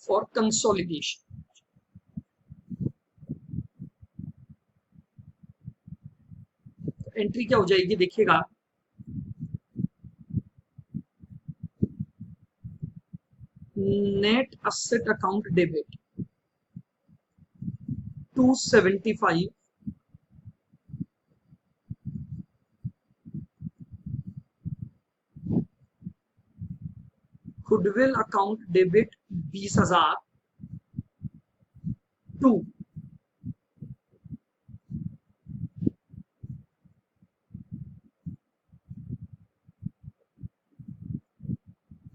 फॉर कंसोलिडेशन एंट्री क्या हो जाएगी, देखिएगा net asset account debit 275 goodwill account debit 20,000 to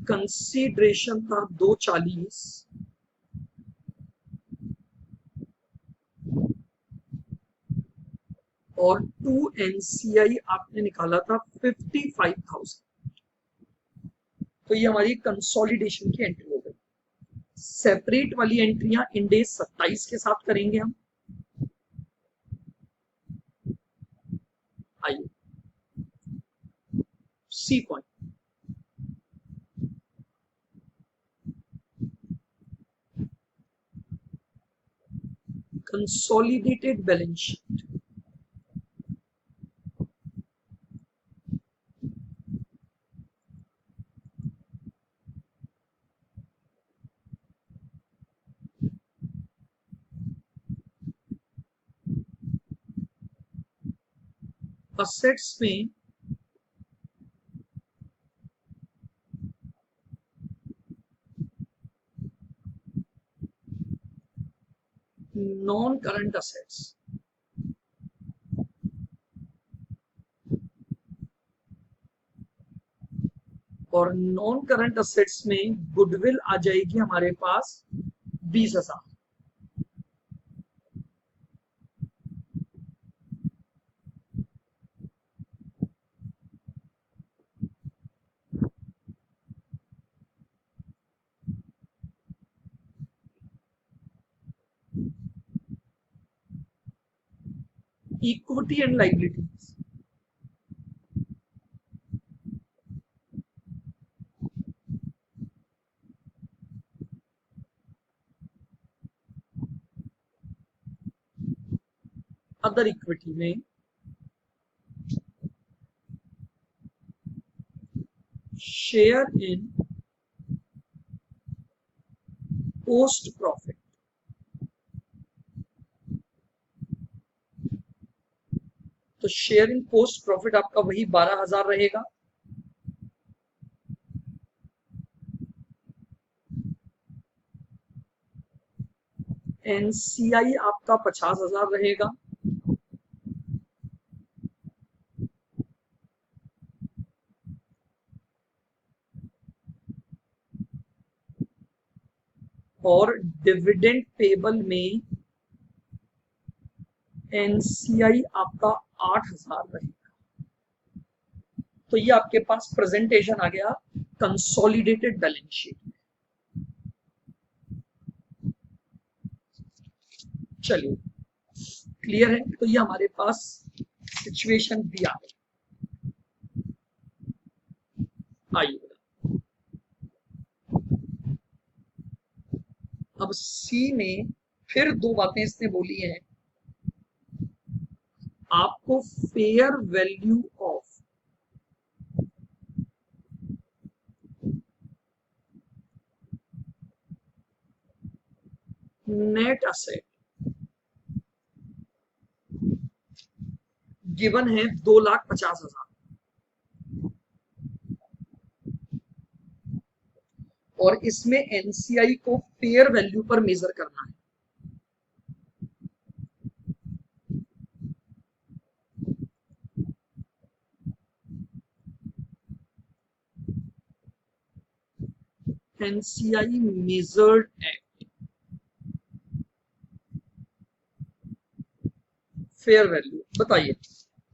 consideration था 240 और 2 एनसीआई आपने निकाला था 55,000। तो ये हमारी कंसोलिडेशन की एंट्री हो गई। सेपरेट वाली एंट्रियां इंडेज 27 के साथ करेंगे हम। आइए C point, consolidated balance sheet. Assets में नॉन करंट असेट्स और नॉन करंट असेट्स में गुडविल आ जाएगी हमारे पास 20,000। Equity and liabilities, other equity में शेयर इन पोस्ट प्रॉफिट, तो शेयर इन पोस्ट प्रॉफिट आपका वही 12,000 रहेगा। एनसीआई आपका 50,000 रहेगा। और डिविडेंड पेबल में एनसीआई आपका 8,000 रहेगा। तो ये आपके पास प्रेजेंटेशन आ गया कंसोलिडेटेड बैलेंस शीट। चलिए क्लियर है। तो ये हमारे पास सिचुएशन बी आ गई। आइए अब सी में फिर दो बातें इसने बोली हैं। आपको fair value of net asset given है 2,50,000 और इसमें एनसीआई को फेयर वैल्यू पर मेजर करना है। NCI measured at fair value. बताइए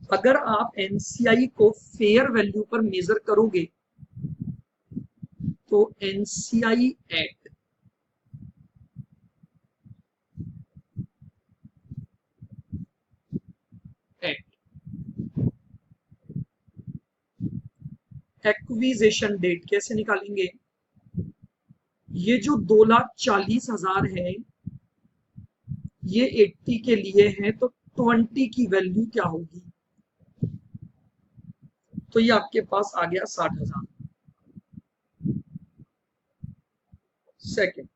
अगर आप एनसीआई को फेयर वैल्यू पर मेजर करोगे तो एनसीआई एट एक्विजिशन डेट कैसे निकालेंगे? ये जो 2,40,000 है ये 80 के लिए है, तो 20 की वैल्यू क्या होगी? तो ये आपके पास आ गया 60,000। Second,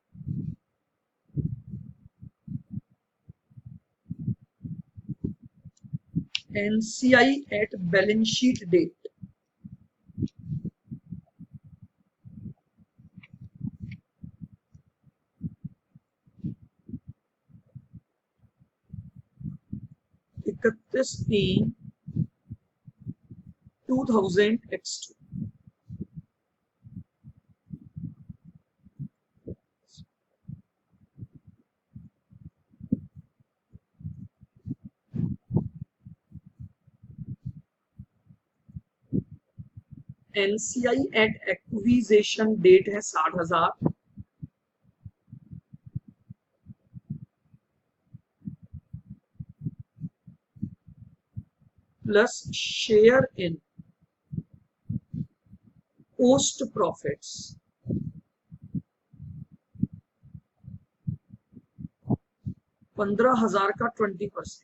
NCI at balance sheet date इकतीस 2000x2। NCI at acquisition date है 60,000 plus share in post profits 15,000 का 20%,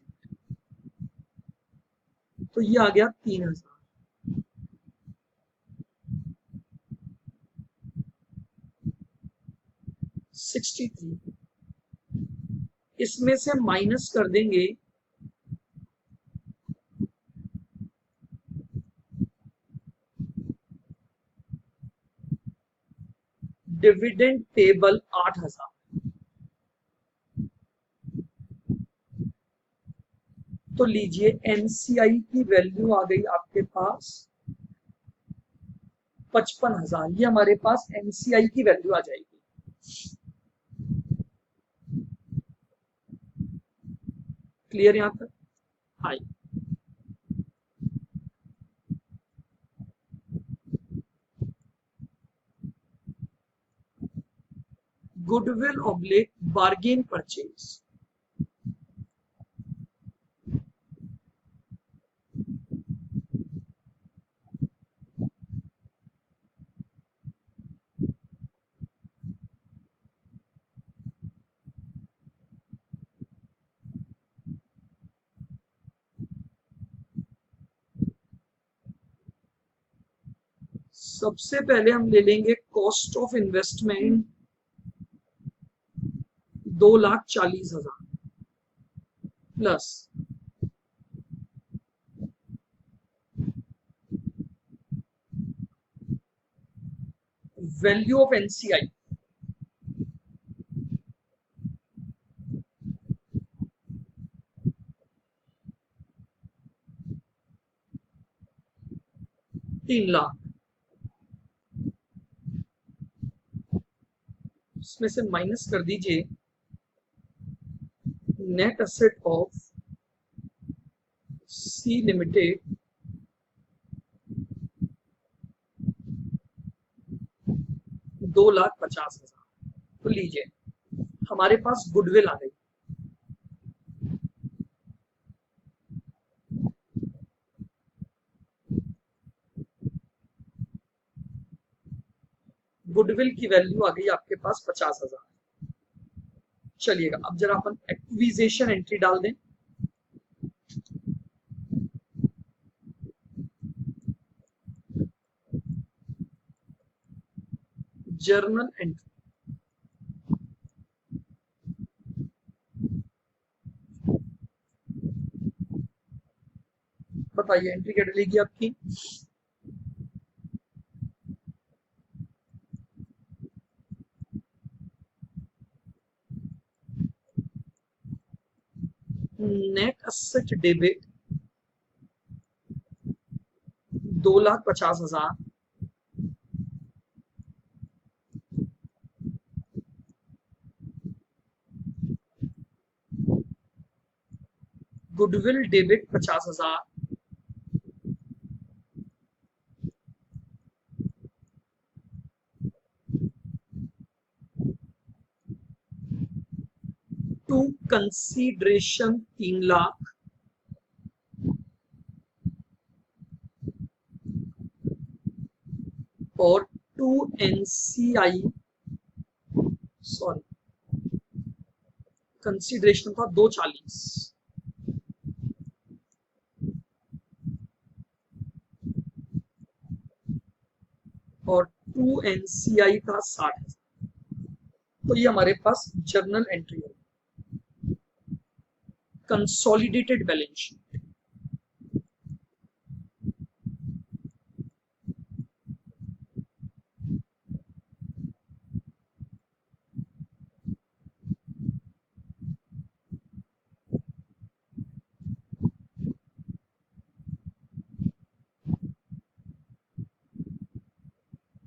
तो ये आ गया 3,000। 63 इसमें से माइनस कर देंगे डिविडेंड पेबल 8,000, तो लीजिए एनसीआई की वैल्यू आ गई आपके पास 55,000। ये हमारे पास एनसीआई की वैल्यू आ जाएगी। क्लियर यहां तक? हाँ, गुडविल ऑब्लिक बार्गेन परचेज। सबसे पहले हम ले लेंगे cost of investment 2,40,000 plus value of NCI 3,00,000। इसमें से माइनस कर दीजिए net asset of C limited 2,50,000। तो लीजिए हमारे पास गुडविल आ गई गुडविल की वैल्यू आ गई आपके पास 50,000। चलिएगा अब जरा अपन एक्विजिशन एंट्री डाल दें। जर्नल एंट्री, बताइए एंट्री क्या डलेगी आपकी। Net asset debit 2,50,000, goodwill debit 50,000, to consideration 3,00,000, और टू एनसीआई, सॉरी कंसीडरेशन था 2,40, और टू एनसीआई था 60,000। तो ये हमारे पास जर्नल एंट्री है। Consolidated balance sheet,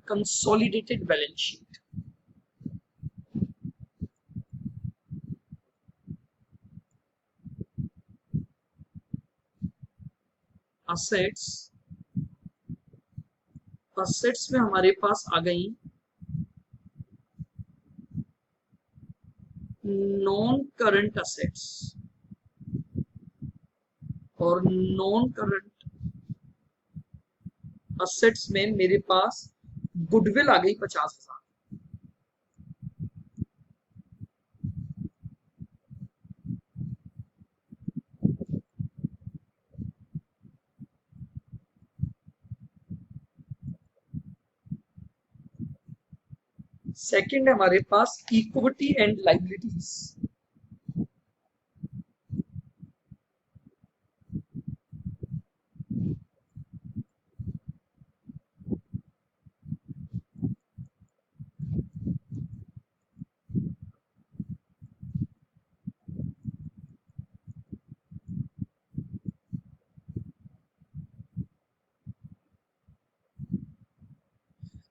consolidated balance sheet, assets, assets में हमारे पास आ गई नॉन करंट असेट्स, और नॉन करंट असेट्स में मेरे पास गुडविल आ गई 50,000। सेकंड है हमारे पास इक्विटी एंड लाइबिलिटीज,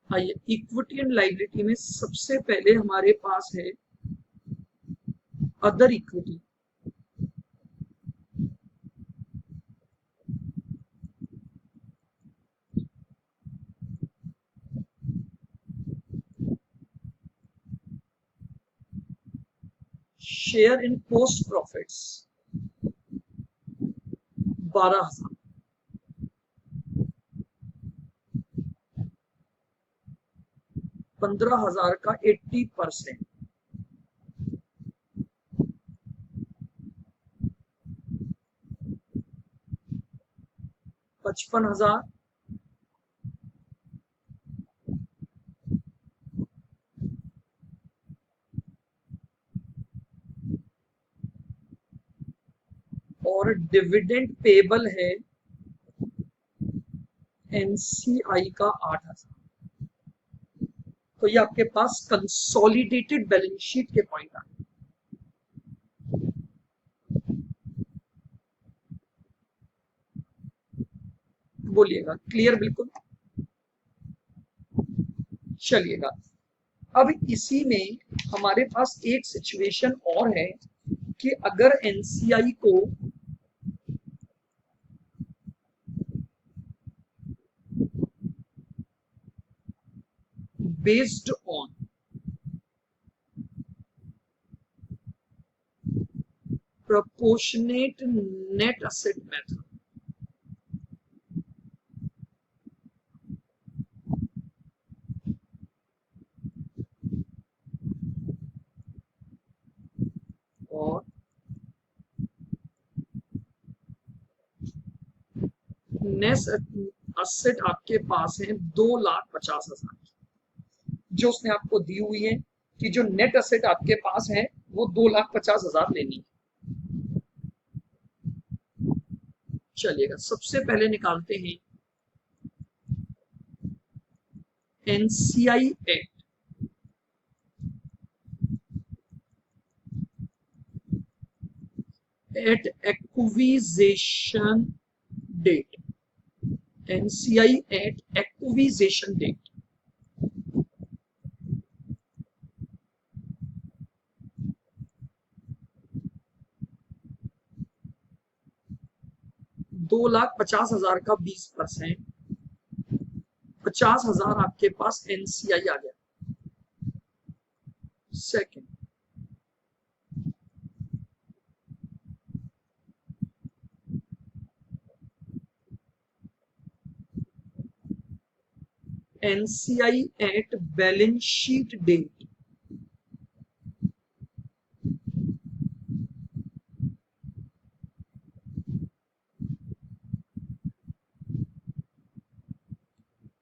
आइए इक्विटी एंड लाइबिलिटी में सबसे पहले हमारे पास है other equity, share in post profits 12,000, 15,000 का 80%, 55,000, और डिविडेंड पेबल है एनसीआई का 8,000। तो ये आपके पास कंसोलिडेटेड बैलेंस शीट के पॉइंट आए। बोलिएगा क्लियर बिल्कुल। चलिएगा अब इसी में हमारे पास एक सिचुएशन और है कि अगर एनसीआई को based on proportionate net asset method net asset आपके पास है 2,50,000 जो उसने आपको दी हुई है कि जो नेट असेट आपके पास है वो 2,50,000 लेनी है। चलिएगा, सबसे पहले निकालते हैं NCI at acquisition date, NCI at acquisition date. $2,50,000 का 20%, 50,000 आपके पास एनसीआई आ गया। Second, NCI at balance sheet date,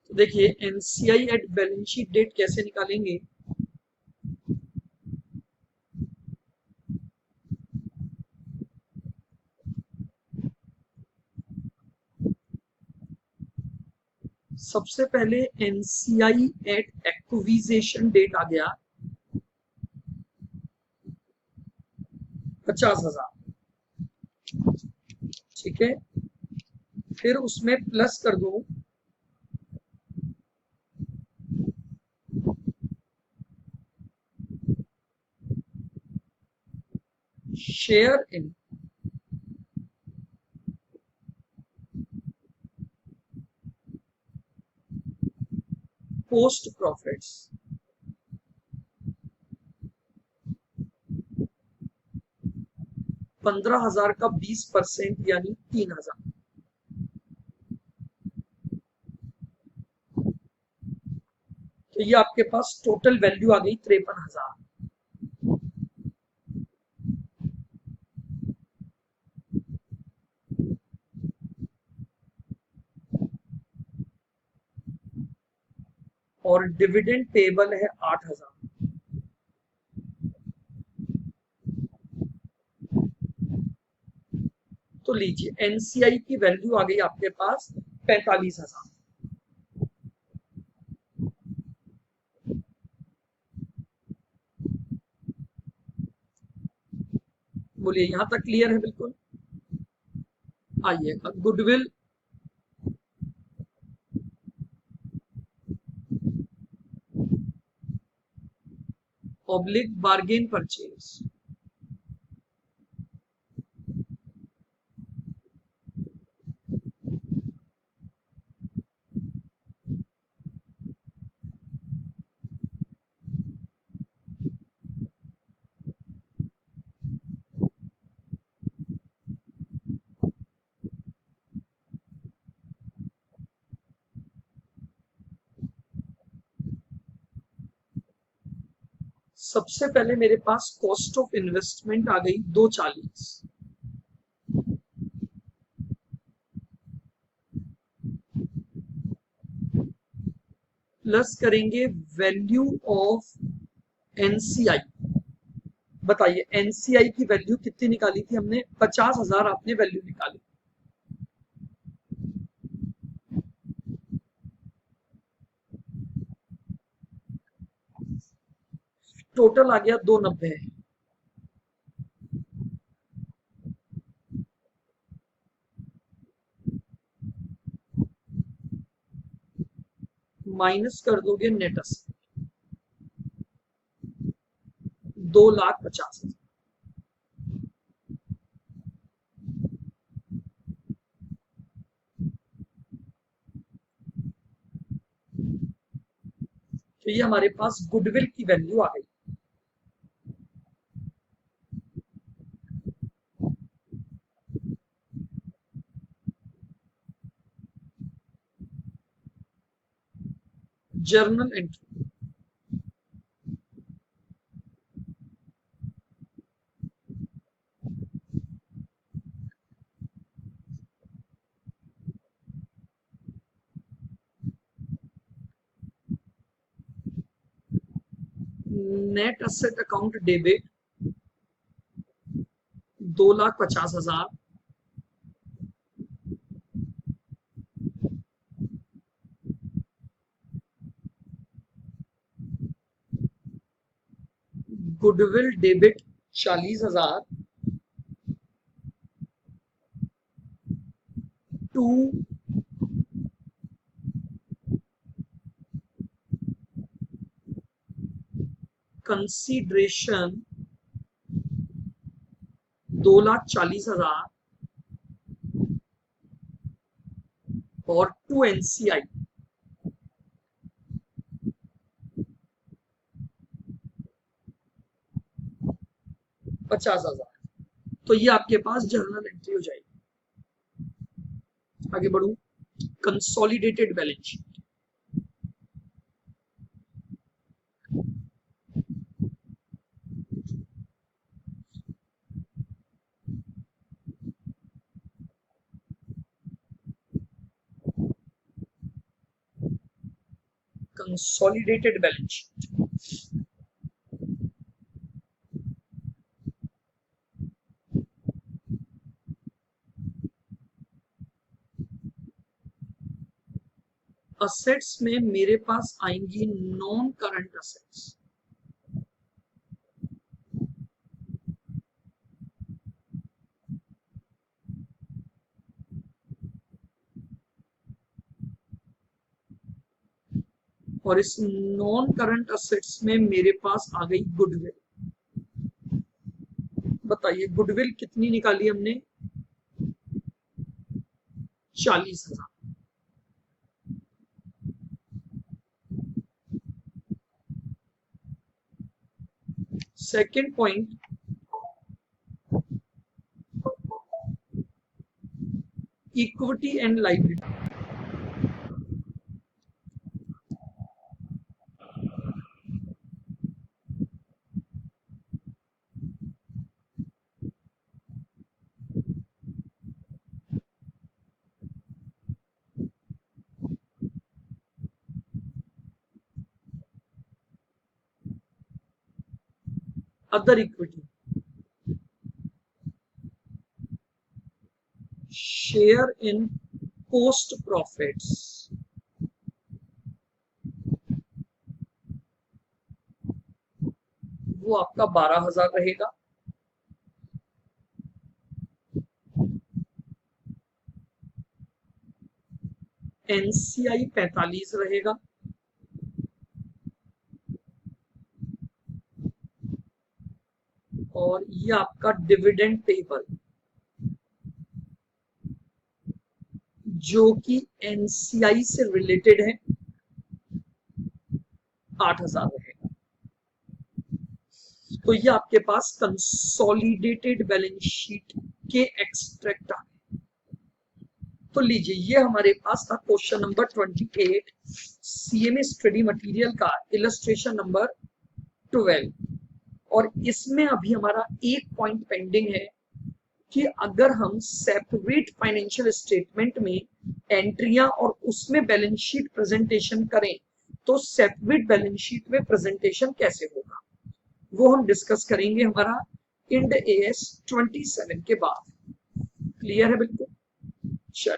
तो देखिए NCI at balance sheet date कैसे निकालेंगे। सबसे पहले एनसीआई एट एक्विजिशन डेट आ गया 50,000, ठीक है। फिर उसमें प्लस कर दो शेयर इन पोस्ट प्रॉफिट्स, 15,000 का 20% यानी 3,000। तो ये आपके पास टोटल वैल्यू आ गई 53,000। और डिविडेंड पेबल है 8,000। तो लीजिए एनसीआई की वैल्यू आ गई आपके पास 45,000। बोलिए यहां तक क्लियर है बिल्कुल। आइए अब गुडविल, ऑब्लिक बार्गेन परचेज, सबसे पहले मेरे पास कॉस्ट ऑफ इन्वेस्टमेंट आ गई 240, प्लस करेंगे वैल्यू ऑफ एनसीआई। बताइए एनसीआई की वैल्यू कितनी निकाली थी हमने, 50,000 आपने वैल्यू निकाली। टोटल आ गया 290, माइनस कर दोगे नेट असेट 2,50,000। तो ये हमारे पास गुडविल की वैल्यू आ गई। Journal entry, net asset account debit 2,50,000, goodwill debit 40,000 to consideration 2,40,000 और टू एनसीआई 50,000। तो ये आपके पास जर्नल एंट्री हो जाएगी। आगे बढ़ू, consolidated balance sheet. Consolidated balance sheet assets में मेरे पास आएंगी नॉन करंट असेट्स, और इस नॉन करंट असेट्स में मेरे पास आ गई गुडविल। बताइए गुडविल कितनी निकाली हमने? 40,000। Second point, equity and liability. Other equity, share in post profits, वो आपका 12,000 रहेगा। एनसीआई 45 रहेगा। और ये आपका डिविडेंड पेबल जो कि एनसीआई से रिलेटेड है 8,000 रहेगा। तो ये आपके पास कंसोलिडेटेड बैलेंस शीट के एक्सट्रैक्ट आ गए। तो लीजिए ये हमारे पास था question number 28 CMA study material का इलस्ट्रेशन नंबर 12। और इसमें अभी हमारा एक पॉइंट पेंडिंग है कि अगर हम सेपरेट फाइनेंशियल स्टेटमेंट में एंट्रियां और उसमें बैलेंस शीट प्रेजेंटेशन करें तो सेपरेट बैलेंस शीट में प्रेजेंटेशन कैसे होगा, वो हम डिस्कस करेंगे हमारा इंड AS 27 के बाद। क्लियर है बिल्कुल? चल